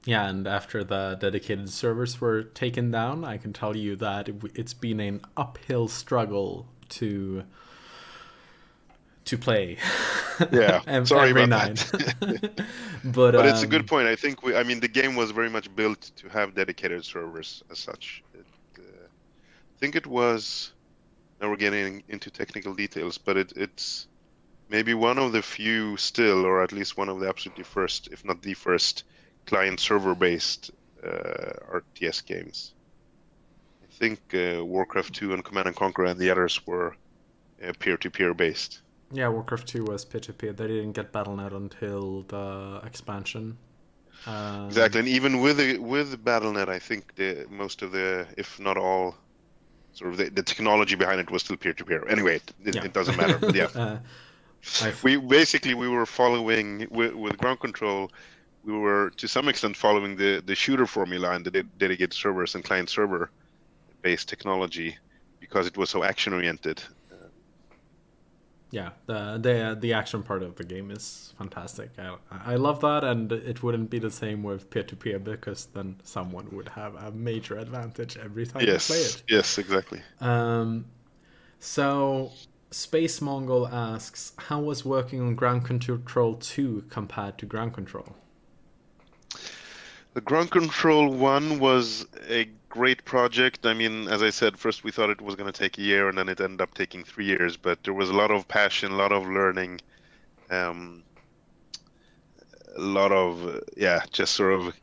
Yeah, and after the dedicated servers were taken down, I can tell you that it's been an uphill struggle to play Yeah, sorry every about night. that. But But it's a good point. I think I mean, the game was very much built to have dedicated servers as such. I think it was, now we're getting into technical details, but it's maybe one of the few still, or at least one of the absolutely first, if not the first, client server based RTS games. I think Warcraft 2 and Command and Conquer and the others were peer-to-peer based. yeah, Warcraft 2 was peer-to-peer. They didn't get Battle.net until the expansion. Exactly, and even with BattleNet, I think the most of the, if not all, sort of the technology behind it was still peer-to-peer. Anyway, Yeah. it doesn't matter. But yeah, I've we were following with ground control. We were to some extent following the shooter formula and the dedicated servers and client server based technology because it was so action oriented. Yeah, the action part of the game is fantastic. I love that, and it wouldn't be the same with peer to peer because then someone would have a major advantage every time you play Yes, it. yes, exactly. So Space Mongol asks, how was working on Ground Control 2 compared to Ground Control? The ground control one was a great project. I mean, as I said, first we thought it was going to take a year, and then it ended up taking 3 years. But there was a lot of passion, a lot of learning, um, a lot of yeah, just sort of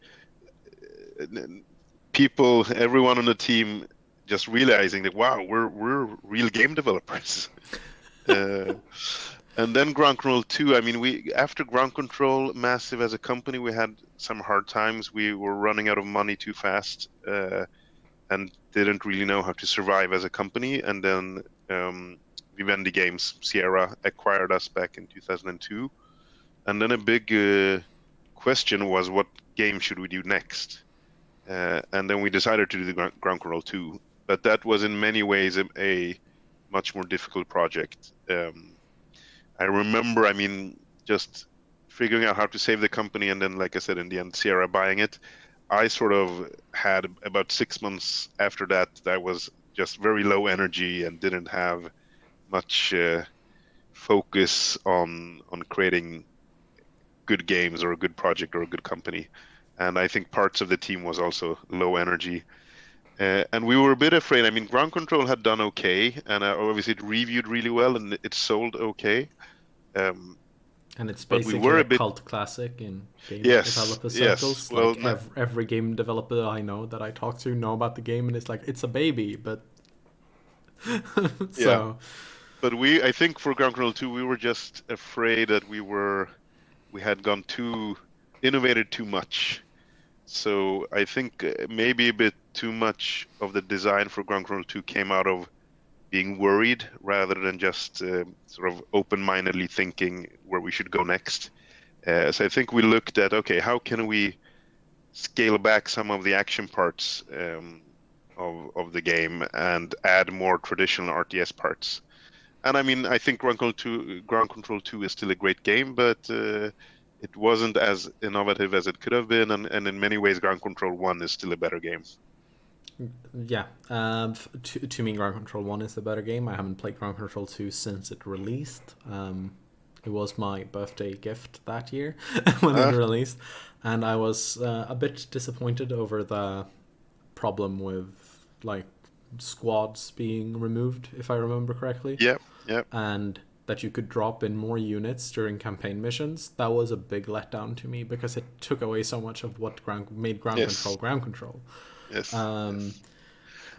people, everyone on the team, just realizing that wow, we're real game developers. uh, and then Ground Control 2. I mean, we after Ground Control Massive as a company, we had some hard times. We were running out of money too fast. And didn't really know how to survive as a company. And then Vivendi Games, Sierra, acquired us back in 2002. And then a big question was, what game should we do next? And then we decided to do the Ground Control 2. But that was in many ways a much more difficult project. I remember, I mean, just figuring out how to save the company, and then, like I said, in the end, Sierra buying it. I sort of had about 6 months after that, I was just very low energy and didn't have much focus on creating good games or a good project or a good company. And I think parts of the team was also low energy. And we were a bit afraid. I mean, Ground Control had done okay, and obviously it reviewed really well and it sold okay. Um, And it's but we basically were a a bit, cult classic in game yes, developer yes. circles. Well, Like every game developer I know that I talk to know about the game, and it's like it's a baby, but yeah. so But I think for Ground Control 2, we were just afraid that we had gone too, innovated too much. So I think maybe a bit too much of the design for Ground Control 2 came out of being worried rather than just sort of open-mindedly thinking where we should go next. So I think we looked at, okay, how can we scale back some of the action parts of the game and add more traditional RTS parts? And I mean, I think Ground Control 2 is still a great game, but it wasn't as innovative as it could have been, and in many ways, Ground Control 1 is still a better game. yeah. To me, Ground Control 1 is the better game. I haven't played Ground Control 2 since it released. It was my birthday gift that year when it Uh, released, and I was a bit disappointed over the problem with like squads being removed, if I remember correctly, yeah, yeah, and that you could drop in more units during campaign missions. That was a big letdown to me because it took away so much of what made yes, ground control. yes, Um, yes.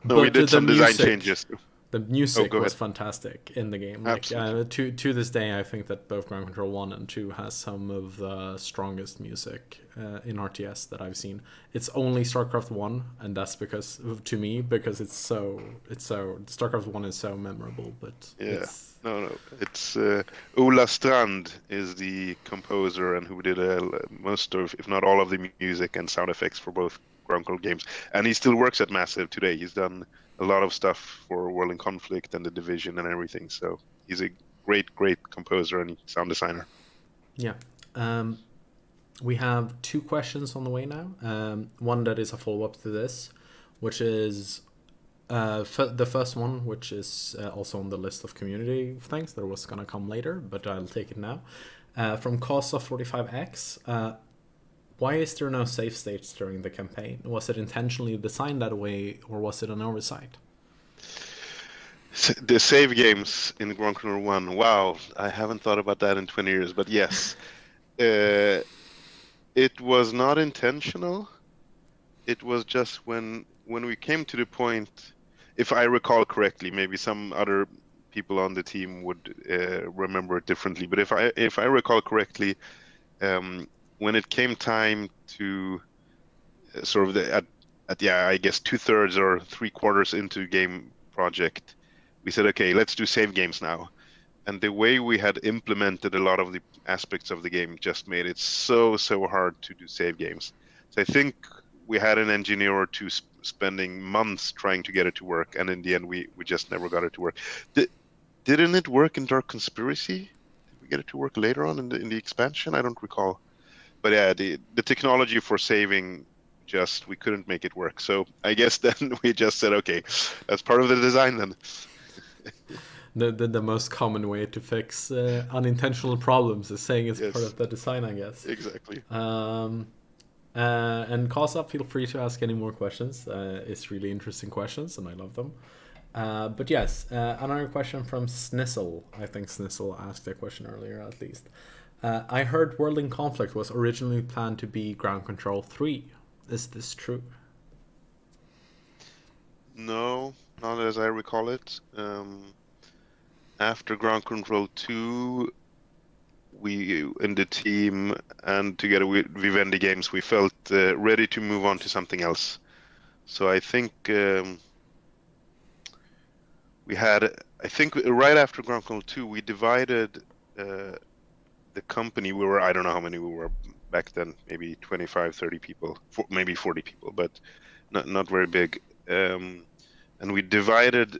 No, we but did the some design music, changes too. The Oh, music go was ahead. fantastic in the game. Like Absolutely. to this day, I think that both Ground Control 1 and 2 has some of the strongest music in RTS that I've seen. It's only StarCraft 1, and that's because to me because it's so StarCraft 1 is so memorable, but Yeah. it's No, no. It's Ola Strand is the composer and who did most of, if not all of the music and sound effects for both Ground Control games. And he still works at Massive today. He's done a lot of stuff for World in Conflict and The Division and everything. So he's a great, great composer and sound designer. yeah. Um, we have two questions on the way now. One that is a follow up to this, which is the first one, which is also on the list of community things that was gonna come later, but I'll take it now. From Casa45X, why is there no save states during the campaign? Was it intentionally designed that way, or was it an oversight? The save games in Ground Control 1. Wow, I haven't thought about that in 20 years, but yes. Uh, it was not intentional. It was just when we came to the point, if I recall correctly, maybe some other people on the team would remember it differently. But if I recall correctly, um, when it came time to sort of at yeah, I guess 2/3 or 3/4 into game project, we said, okay, let's do save games now. And the way we had implemented a lot of the aspects of the game just made it so hard to do save games. So I think we had an engineer or two spending months trying to get it to work, and in the end, we just never got it to work. Didn't it work in Dark Conspiracy? Did we get it to work later on in the expansion? I don't recall. But yeah, the technology for saving just we couldn't make it work. So I guess then we just said, okay, that's part of the design then. The most common way to fix unintentional problems is saying it's part Yes, of the design, I guess. exactly. Um, and Casa, feel free to ask any more questions. It's really interesting questions, and I love them. But yes, another question from Snissel. I think Snissel asked a question earlier, at least. I heard World in Conflict was originally planned to be Ground Control 3. Is this true? No, not as I recall it. After Ground Control 2, we in the team and together with Vivendi Games, we felt ready to move on to something else. So I think we had, I think right after Ground Control 2, we divided the company. We were, I don't know how many we were back then, maybe 25, 30 people, maybe 40 people, but not very big. And we divided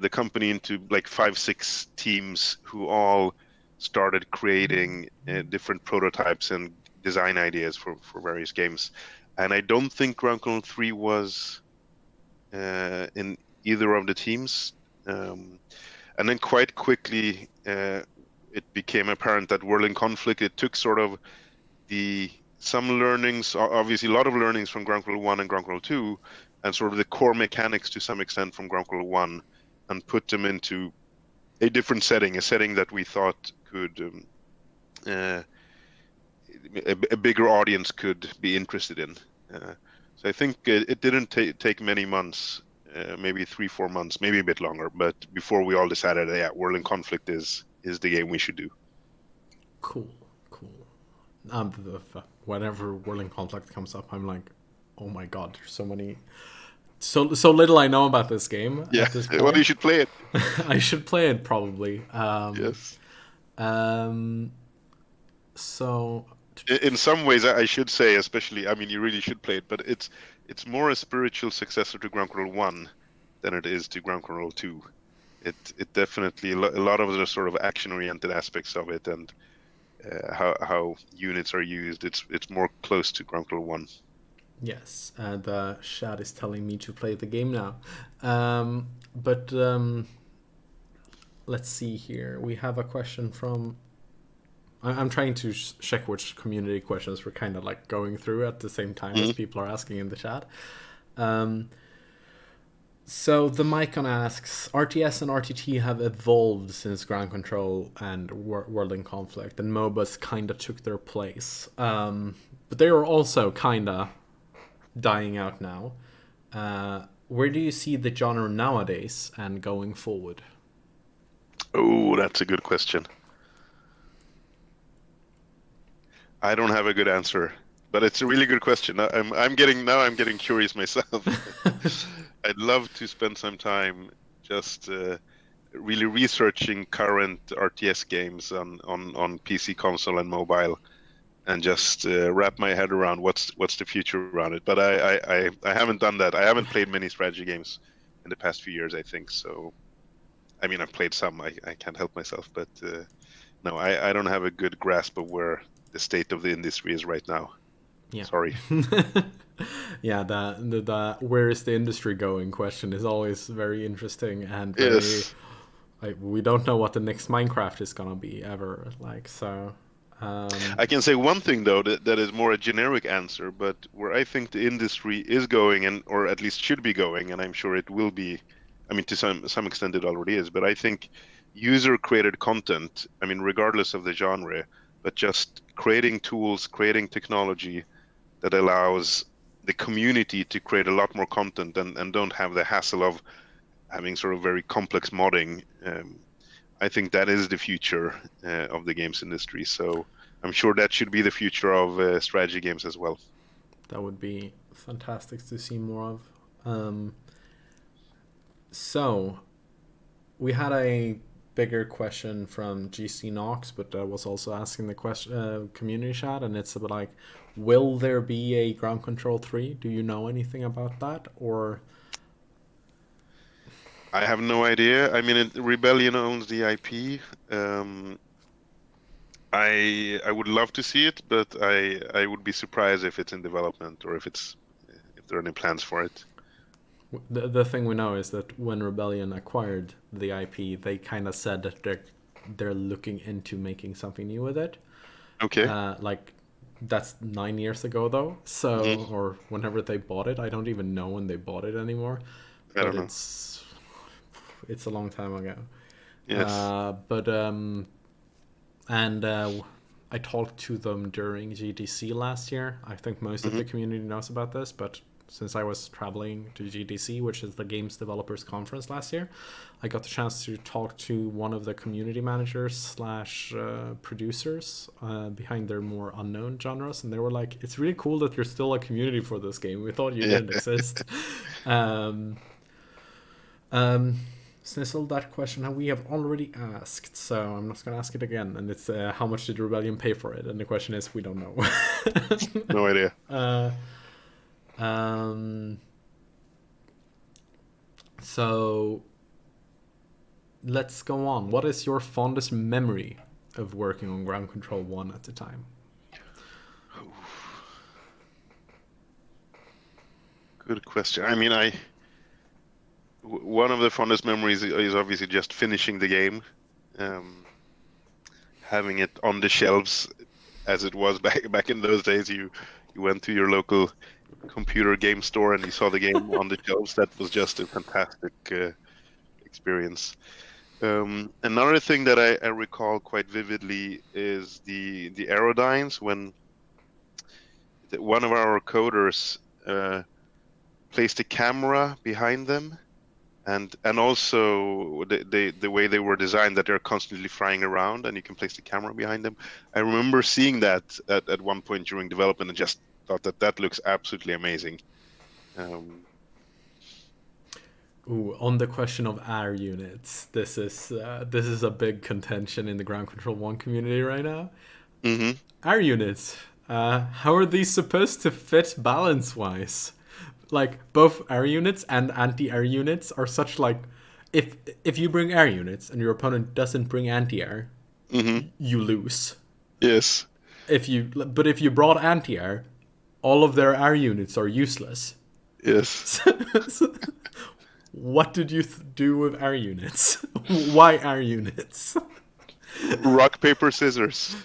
the company into like 5, 6 teams who all started creating different prototypes and design ideas for various games. And I don't think Ground Control 3 was in either of the teams. And then quite quickly, it became apparent that World in Conflict, it took sort of some learnings, obviously a lot of learnings from Ground Control 1 and Ground Control 2, and sort of the core mechanics to some extent from Ground Control 1, and put them into a different setting, a setting that we thought could uh, a bigger audience could be interested in. So I think it didn't take many months, maybe 3, 4 months, maybe a bit longer, but before we all decided, yeah, World in Conflict is the game we should do. Cool, cool. Whenever World in Conflict comes up, I'm like, oh my god, there's so many, so little I know about this game Yeah, at this well, you point. should play it. I should play it probably. Yes. Um, so In some ways, I should say, especially, I mean, you really should play it, but it's more a spiritual successor to Ground Control 1 than it is to Ground Control 2. It definitely a lot of the sort of action-oriented aspects of it and how units are used. It's more close to Ground Control 1. yes, the chat is telling me to play the game now. But let's see here. We have a question from. I'm trying to check which community questions we're kind of like going through at the same time as Mhm. people are asking in the chat. Um, so the Mycon asks, RTS and RTT have evolved since Ground Control and World in Conflict, and MOBAs kind of took their place. But they are also kind of dying out now. where do you see the genre nowadays and going forward? Oh, that's a good question. I don't have a good answer, but it's a really good question. I'm getting curious myself. I'd love to spend some time just really researching current RTS games on PC, console, and mobile, and just wrap my head around what's the future around it. But I haven't done that. I haven't played many strategy games in the past few years, I think. So I mean, I've played some. I can't help myself, but no, I don't have a good grasp of where the state of the industry is right now. Yeah. Sorry. Yeah, the where is the industry going question is always very interesting and very Yes. like we don't know what the next Minecraft is gonna be ever like so. Um, I can say one thing though that is more a generic answer, but where I think the industry is going, and or at least should be going, and I'm sure it will be. I mean, to some extent it already is, but I think user created content. I mean, regardless of the genre, but just creating tools, creating technology that allows the community to create a lot more content and don't have the hassle of having sort of very complex modding. I think that is the future of the games industry. So I'm sure that should be the future of strategy games as well. that would be fantastic to see more of. Um, so we had a bigger question from GC Knox, but I was also asking the question community chat, and it's about like, will there be a Ground Control 3? Do you know anything about that, or I have no idea. I mean, Rebellion owns the IP. Um, I would love to see it, but I would be surprised if it's in development or if there are any plans for it. the thing we know is that when Rebellion acquired the IP, they kind of said that they're looking into making something new with it. Okay. Like that's 9 years ago though, so Hmm. or whenever they bought it, I don't even know when they bought it anymore, I but don't know. it's a long time ago. Yes. But and I talked to them during GDC last year. I think most of Hmm. the community knows about this, but since I was traveling to GDC, which is the Games Developers Conference last year, I got the chance to talk to one of the community managers slash producers behind their more unknown genres, and they were like, "It's really cool that you're still a community for this game. We thought you Yeah. didn't exist." um, um, Snizzle, that question we have already asked, so I'm not going to ask it again. And it's how much did Rebellion pay for it? And the question is, we don't know. No idea. uh, um, so let's go on. What is your fondest memory of working on Ground Control 1 at the time? Good question. I mean, one of the fondest memories is obviously just finishing the game, um, having it on the shelves as it was back in those days. You went to your local computer game store and you saw the game on the shelves. That was just a fantastic experience. Another thing that I recall quite vividly is the Aerodynes when one of our coders placed a camera behind them, and also the way they were designed, that they're constantly flying around and you can place the camera behind them. I remember seeing that at one point during development and just thought that looks absolutely amazing. Um, Ooh, on the question of air units, this is a big contention in the Ground Control 1 community right now. mhm. Air units. How are these supposed to fit balance wise? Like both air units and anti-air units are such like if you bring air units and your opponent doesn't bring anti-air, Mhm. you lose. Yes. If you brought anti-air, all of their air units are useless. Yes. What did you do with air units? Why air units? Rock, paper, scissors.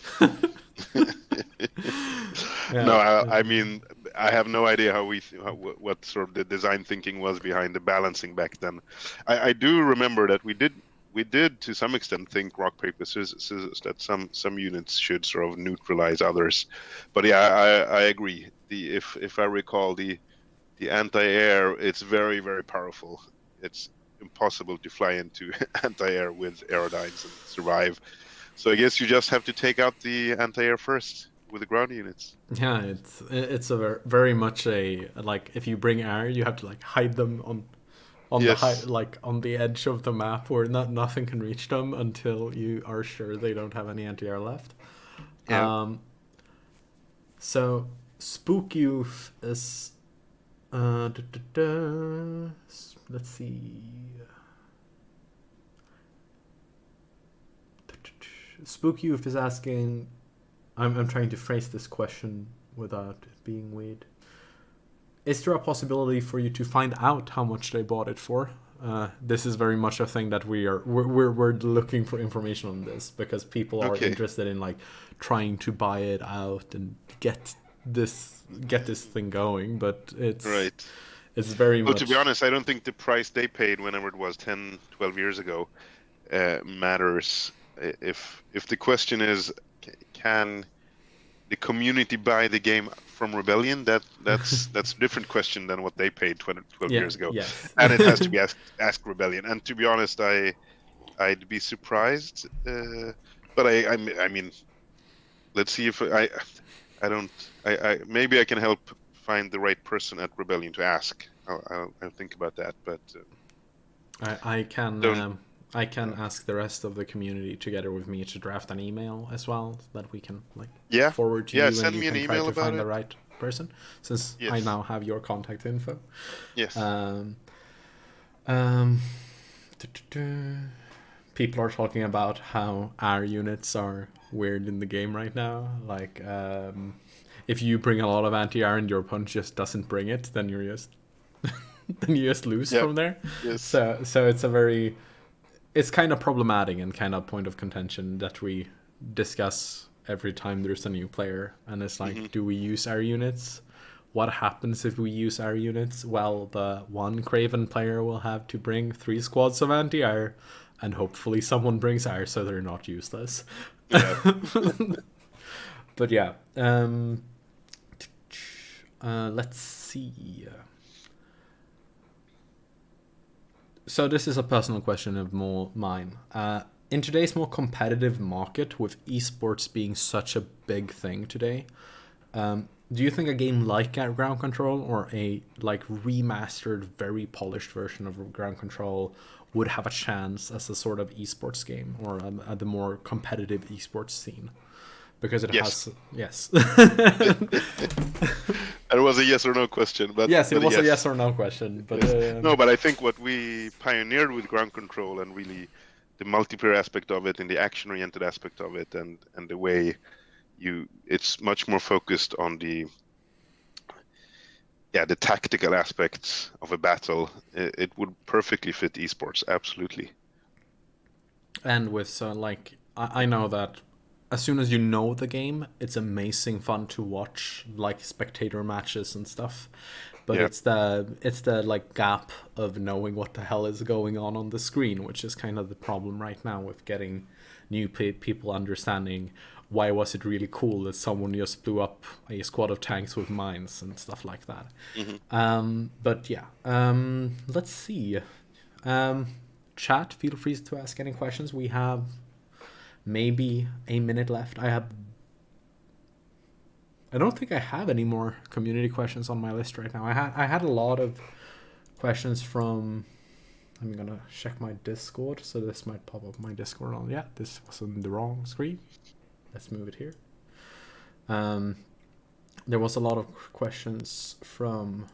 No, Yeah. I mean, I have no idea what sort of the design thinking was behind the balancing back then. I do remember that we did to some extent think rock paper scissors, that some units should sort of neutralize others. But yeah, I agree. The if I recall the the anti-air, it's very, very powerful. It's impossible to fly into anti-air with Aerodynes and survive. So I guess you just have to take out the anti-air first with the ground units. Yeah, it's a very much a like if you bring air, you have to like hide them on the high, Yes. like on the edge of the map where nothing can reach them until you are sure they don't have any anti-air left. Yeah. So Spook Youth is let's see. Spook Youth is asking. I'm trying to phrase this question without it being weird. Is there a possibility for you to find out how much they bought it for? This is very much a thing that we're looking for information on this because people are Okay. interested in like trying to buy it out and get this thing going, but Right. it's very Well, much. to be honest, I don't think the price they paid whenever it was 10, 12 years ago matters. If the question is, can the community buy the game from Rebellion? That's a different question than what they paid 12 Yeah. years ago. Yes. And it has to be asked Rebellion. And to be honest, I'd be surprised. But I mean, let's see if I don't. I maybe I can help find the right person at Rebellion to ask. I'll think about that. But I can don't. I can ask the rest of the community together with me to draft an email as well that we can like Yeah, forward to yeah. you and Send you me an can try email to about find the it. right person since I Yes. now have your contact info. Yes. Um, people are talking about how our units are weird in the game right now. Like, if you bring a lot of anti-air and your opponent just doesn't bring it, then you're just then you just lose Yep. from there. Yes. So it's kind of problematic and kind of point of contention that we discuss every time there's a new player. And it's like, do we use our units? What happens if we use our units? Well, the one Craven player will have to bring 3 squads of anti-air, and hopefully someone brings air so they're not useless. Yeah. But yeah, let's see. So this is a personal question of mine. In today's more competitive market, with esports being such a big thing today, do you think a game like Ground Control or a like remastered, very polished version of Ground Control would have a chance as a sort of esports game or the more competitive esports scene? Because it Yes. has yes. It was a yes or no question, but Yes, it but was a yes. yes or no question, but Yes. No, but I think what we pioneered with ground control and really the multiplayer aspect of it and the action-oriented aspect of it and the way it's much more focused on the tactical aspects of a battle. It would perfectly fit esports, absolutely. and with like I know that as soon as you know the game, it's amazing fun to watch like spectator matches and stuff. But Yeah. it's the like gap of knowing what the hell is going on the screen, which is kind of the problem right now with getting new people understanding why was it really cool that someone just blew up a squad of tanks with mines and stuff like that. But yeah, let's see. Chat, feel free to ask any questions. We have maybe a minute left. I don't think I have any more community questions on my list right now. I had a lot of questions from. I'm gonna check my Discord, so this might pop up my Discord on. Yeah, this was on the wrong screen. Let's move it here. There was a lot of questions from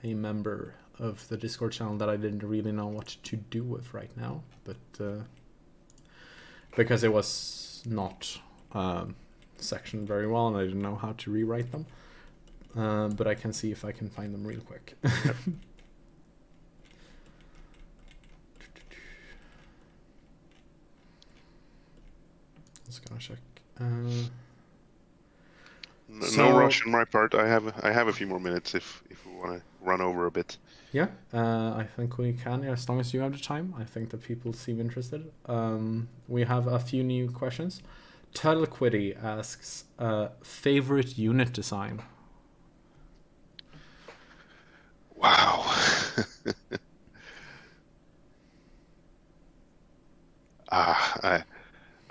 a member of the Discord channel that I didn't really know what to do with right now, but because it was not sectioned very well and I didn't know how to rewrite them. But I can see if I can find them real quick. Yep. Just gonna check. No rush on my part. I have a few more minutes if we want to run over a bit. Yeah, I think we can, yeah, as long as you have the time. I think that people seem interested. We have a few new questions. Turtle Quiddy asks, favorite unit design? Wow. Ah,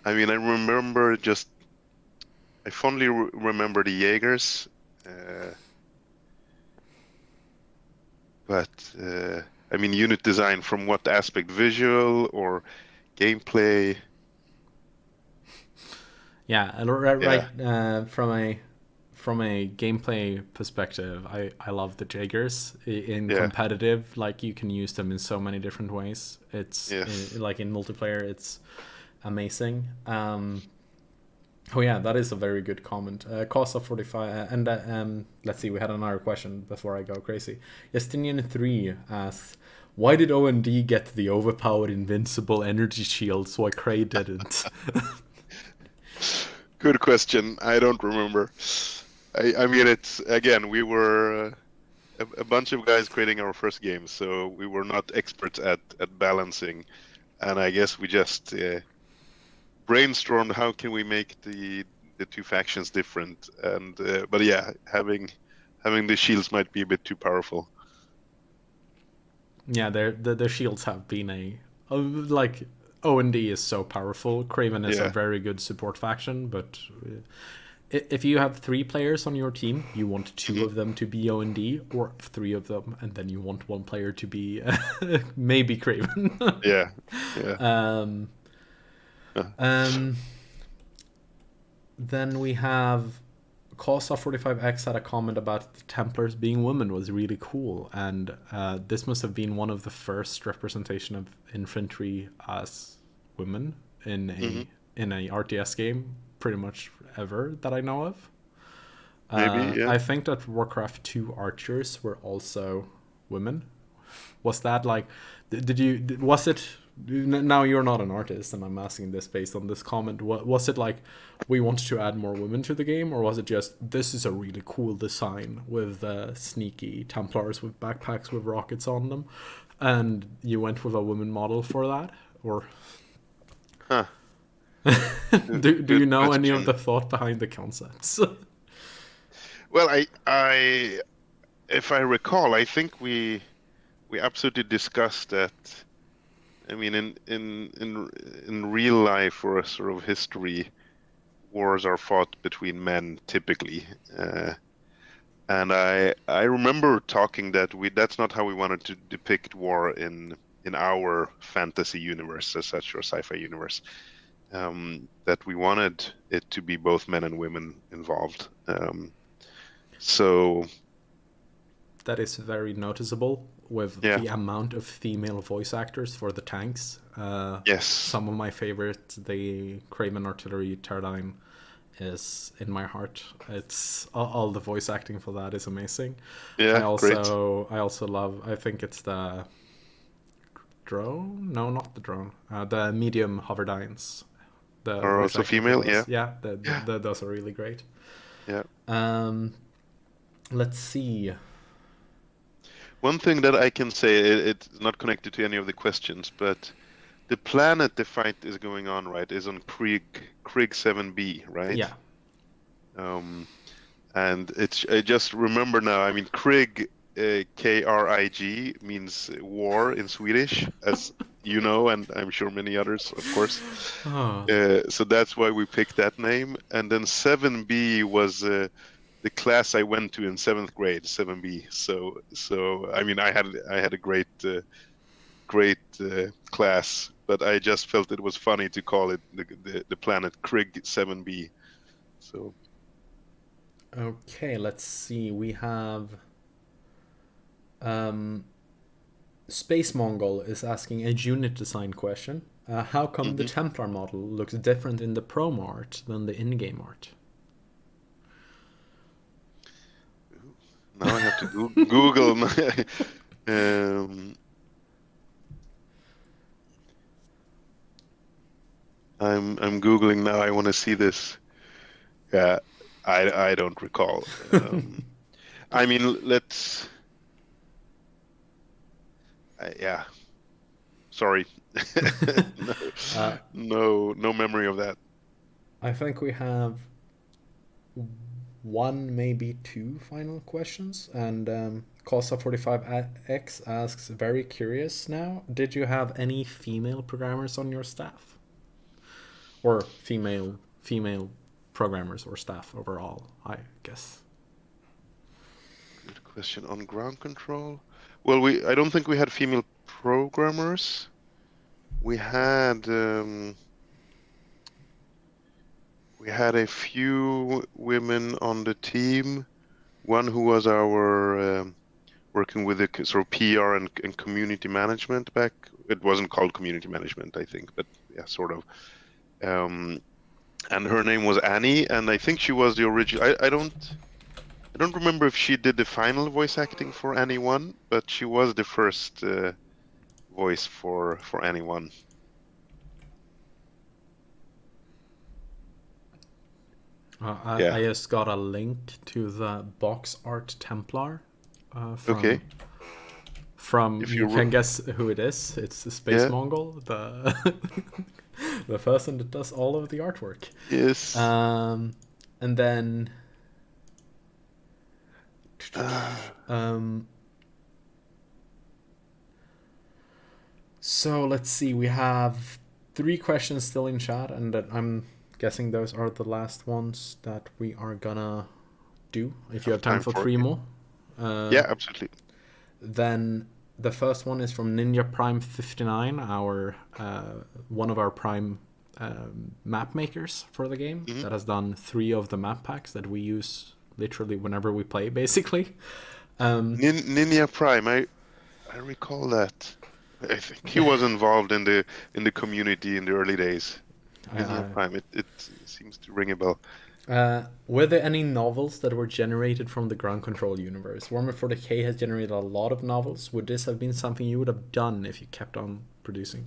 I mean, I fondly remember the Jaegers, uh, but I mean, unit design from what aspect? Visual or gameplay? Yeah, right, Yeah, from a gameplay perspective, I love the Jaegers. In yeah, competitive, like you can use them in so many different ways. yes. Like in multiplayer, it's amazing. Oh yeah, that is a very good comment. Cost of 45, and let's see, we had another question before I go crazy. Justinian3 asks, why did OND get the overpowered invincible energy shield so Cray didn't? Good question. I don't remember. I mean, it's again, we were a bunch of guys creating our first game, so we were not experts at balancing, and I guess we just brainstormed how can we make the two factions different, and but yeah, having the shields might be a bit too powerful. Yeah, their shields have been like OND is so powerful. Craven is a Yeah. very good support faction, but if you have three players on your team, you want two Hmm. of them to be OND, or three of them, and then you want one player to be maybe Craven. Yeah. Yeah. um, Uh, um, then we have Cosa45X had a comment about the Templars being women was really cool, and this must have been one of the first representation of infantry as women in hmm. a RTS game, pretty much ever that I know of. Maybe. Yeah. I think that Warcraft 2 archers were also women. Was that like, did you, was it, now you're not an artist and I'm asking this based on this comment, was it like we wanted to add more women to the game, or was it just this is a really cool design with sneaky Templars with backpacks with rockets on them, and you went with a woman model for that? Or Huh. do you Good know any of question. the thought behind the concepts? Well, if I recall, I think we absolutely discussed that. I mean, in real life or a sort of history, wars are fought between men typically, and I remember talking that we that's not how we wanted to depict war in our fantasy universe as such or sci-fi universe. That we wanted it to be both men and women involved. So That is very noticeable with yeah, the amount of female voice actors for the tanks. yes, Some of my favorite, the Craven Artillery Pterodine, is in my heart. It's all the voice acting for that is amazing. yeah, great. I also love. I think it's the drone. No, not the drone. The medium hoverdynes. The Are voice also acting for female. Yeah, those. Yeah, yeah, those are really great. yeah. Um, let's see. One thing that I can say, it's not connected to any of the questions, but the planet the fight is going on, right, is on Krieg 7B, right? Yeah, Um, and it's I just remember now. I mean, Krieg, Krig means war in Swedish, as you know, and I'm sure many others, of course. oh, So that's why we picked that name. And then 7B was the class I went to in seventh grade, 7B. So I mean, I had a great class, but I just felt it was funny to call it the planet Krig 7B. So okay. Let's see. We have um, Space Mongol is asking a unit design question. How come the mhm. Templar model looks different in the promo art than the in-game art? Now I have to Google. um, I'm Googling now. I want to see this. Yeah, I don't recall. I mean, let's. Yeah, sorry. No, uh, no memory of that. I think we have one, maybe two final questions. And Costa45X asks, very curious now, did you have any female programmers on your staff? Or female programmers or staff overall, I guess. Good question. On ground control, well, I don't think we had female programmers. We had a few women on the team. One who was our working with the sort of PR and community management back. It wasn't called community management, I think, but yeah, sort of. And her name was Annie, and I think she was the original. I don't remember if she did the final voice acting for Annie 1, but she was the first voice for Annie 1. I just got a link to the box art Templar from from If you can guess who it is. It's the Space Mongol, the the person that does all of the artwork. Yes. And then so let's see. We have 3 questions still in chat, and that I'm guessing those are the last ones that we are gonna do. If you have time for 3 more. Yeah, absolutely. Then the first one is from Ninja Prime 59, our one of our Prime map makers for the game, that has done 3 of the map packs that we use literally whenever we play, basically. Ninja Prime, I recall that. I think he was involved in the community in the early days. Ninja Prime, it seems to ring a bell. Were there any novels that were generated from the ground control universe? Warhammer 40k has generated a lot of novels. Would this have been something you would have done if you kept on producing?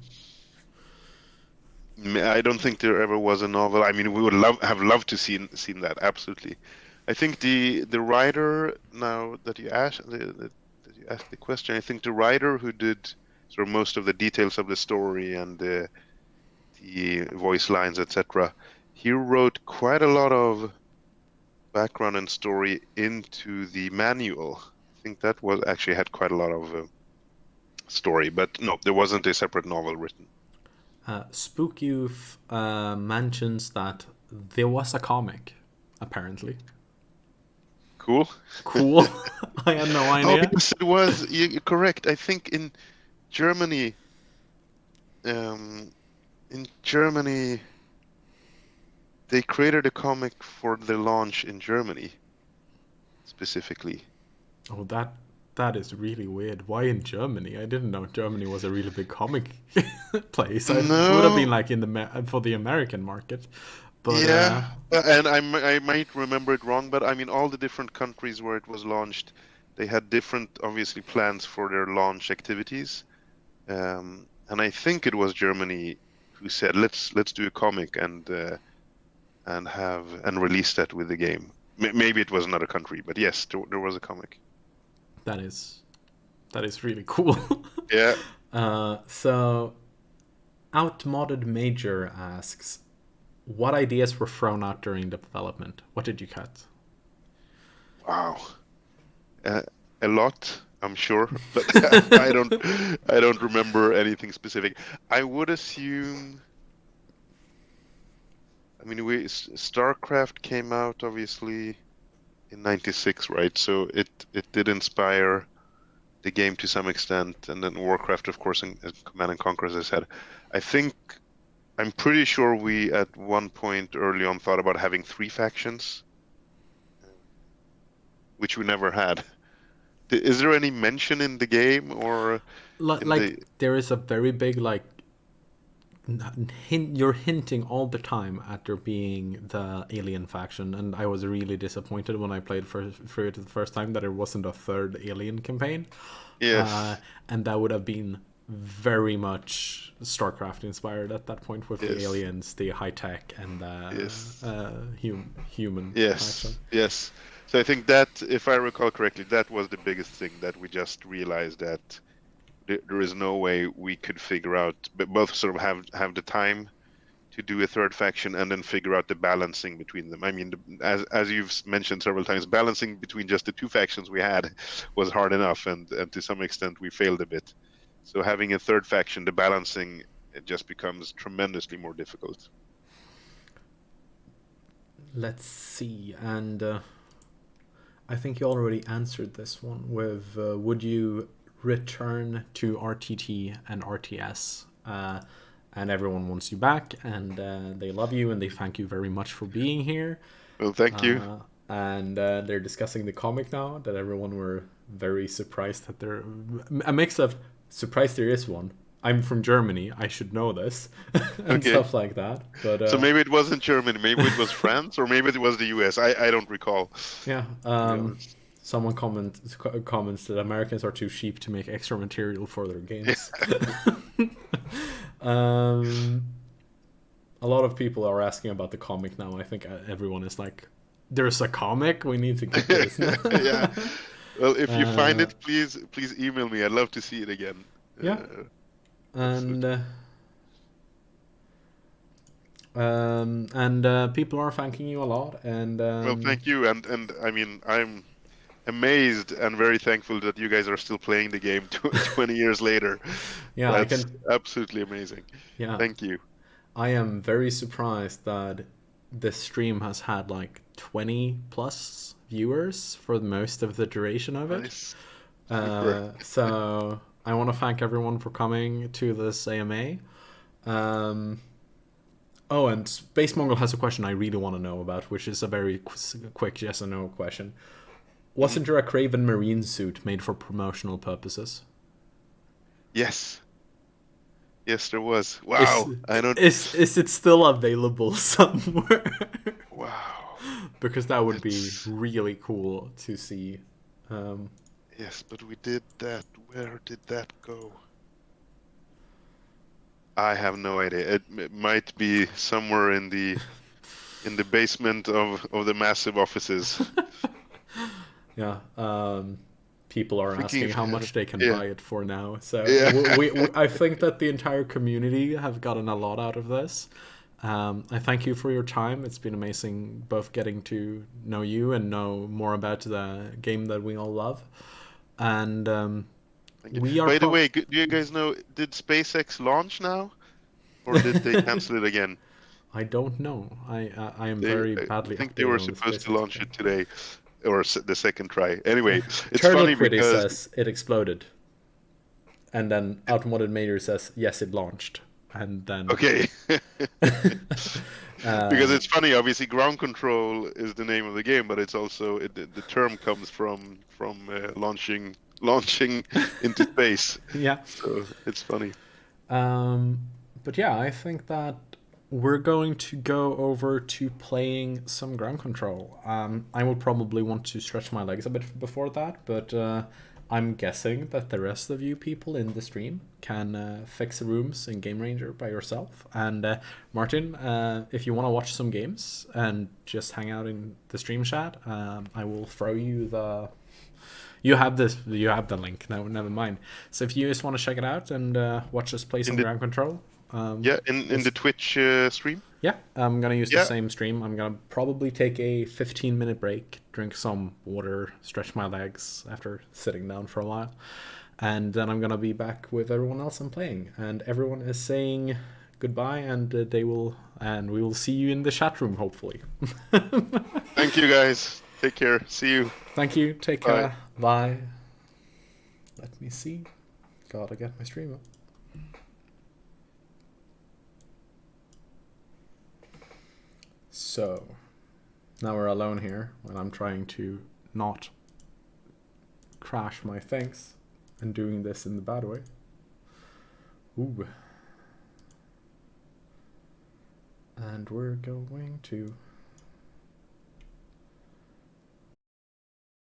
I don't think there ever was a novel. I mean, we would have loved to seen that, absolutely. I think the writer, now that you asked the question, I think the writer who did sort of most of the details of the story and the voice lines, etc., he wrote quite a lot of background and story into the manual. I think that was actually had quite a lot of story, but no, there wasn't a separate novel written. Spook Youth mentions that there was a comic, apparently. Cool. I had no idea. Oh, because it was, you're correct. I think in Germany, they created a comic for the launch in Germany, specifically. Oh, that is really weird. Why in Germany? I didn't know Germany was a really big comic place. It would have been like for the American market. But, yeah, and I might remember it wrong, but I mean, all the different countries where it was launched, they had different, obviously, plans for their launch activities. And I think it was Germany who said, let's do a comic and release that with the game. Maybe it was another country, but yes, there was a comic. That is really cool. Yeah. So, Outmodded Major asks, what ideas were thrown out during the development? What did you cut? Wow, a lot, I'm sure, but I don't remember anything specific. I would assume. I mean, StarCraft came out obviously in '96, right? So it did inspire the game to some extent, and then Warcraft, of course, and Command and Conquer, as I said. I'm pretty sure we at one point early on thought about having 3 factions, which we never had. Is there any mention in the game or there is a very big you're hinting all the time at there being the alien faction, and I was really disappointed when I played through it the first time that it wasn't a 3rd alien campaign. Yes. And that would have been very much StarCraft inspired at that point with the aliens, the high tech, and the human faction. Yes. So I think that, if I recall correctly, that was the biggest thing, that we just realized that there is no way we could figure out, but both sort of have the time to do a third faction and then figure out the balancing between them. I mean, as you've mentioned several times, balancing between just the two factions we had was hard enough, and to some extent we failed a bit. So having a third faction, the balancing, it just becomes tremendously more difficult. Let's see, and I think you already answered this one with would you return to RTT and RTS? And everyone wants you back, and they love you, and they thank you very much for being here. Well, thank you. And they're discussing the comic now, that everyone were very surprised that there... A mix of surprised there is one. I'm from Germany, I should know this, and stuff like that. But so maybe it wasn't Germany, maybe it was France, or maybe it was the US. I don't recall. Yeah. Someone comments that Americans are too cheap to make extra material for their games. A lot of people are asking about the comic now. I think everyone is like, "There's a comic. We need to get this." Yeah. Well, if you find it, please email me. I'd love to see it again. Yeah. And people are thanking you a lot. And well, thank you. And I mean, I'm amazed and very thankful that you guys are still playing the game 20 years later. Yeah, that's absolutely amazing. Yeah, thank you. I am very surprised that this stream has had like 20 plus viewers for most of the duration of it. Nice. So I want to thank everyone for coming to this AMA. Oh, and Space Mongol has a question I really want to know about, which is a very quick yes or no question. Wasn't there a Kraven Marine suit made for promotional purposes? Yes. Yes, there was. Wow. Is it still available somewhere? Wow. Because that would be really cool to see. Yes, but we did that. Where did that go? I have no idea. It might be somewhere in the basement of the massive offices. Yeah. People are asking how much they can buy it for now. So I think that the entire community have gotten a lot out of this. I thank you for your time. It's been amazing both getting to know you and know more about the game that we all love. And by the way, do you guys know, did SpaceX launch now? Or did they cancel it again? I don't know. I am very badly. I think they were supposed to launch it today, or the second try. Anyway, it's Turtle funny Quitty because says it exploded, and then Automotive Mater says yes, it launched, and then okay. Because it's funny. Obviously, ground control is the name of the game, but it's also the term comes from launching into space. Yeah. So it's funny. But yeah, I think that we're going to go over to playing some ground control. I will probably want to stretch my legs a bit before that, but I'm guessing that the rest of you people in the stream can fix rooms in Game Ranger by yourself. And Martin, if you want to watch some games and just hang out in the stream chat, I will throw you the... You have the link. No, never mind. So if you just want to check it out and watch us play some ground control... in the Twitch stream? Yeah, I'm going to use the same stream. I'm going to probably take a 15-minute break, drink some water, stretch my legs after sitting down for a while. And then I'm going to be back with everyone else I'm playing. And everyone is saying goodbye, and we will see you in the chat room, hopefully. Thank you, guys. Take care. See you. Thank you. Take care. Bye. Let me see. Gotta get my stream up. So, now we're alone here, and I'm trying to not crash my things and doing this in the bad way. Ooh. And we're going to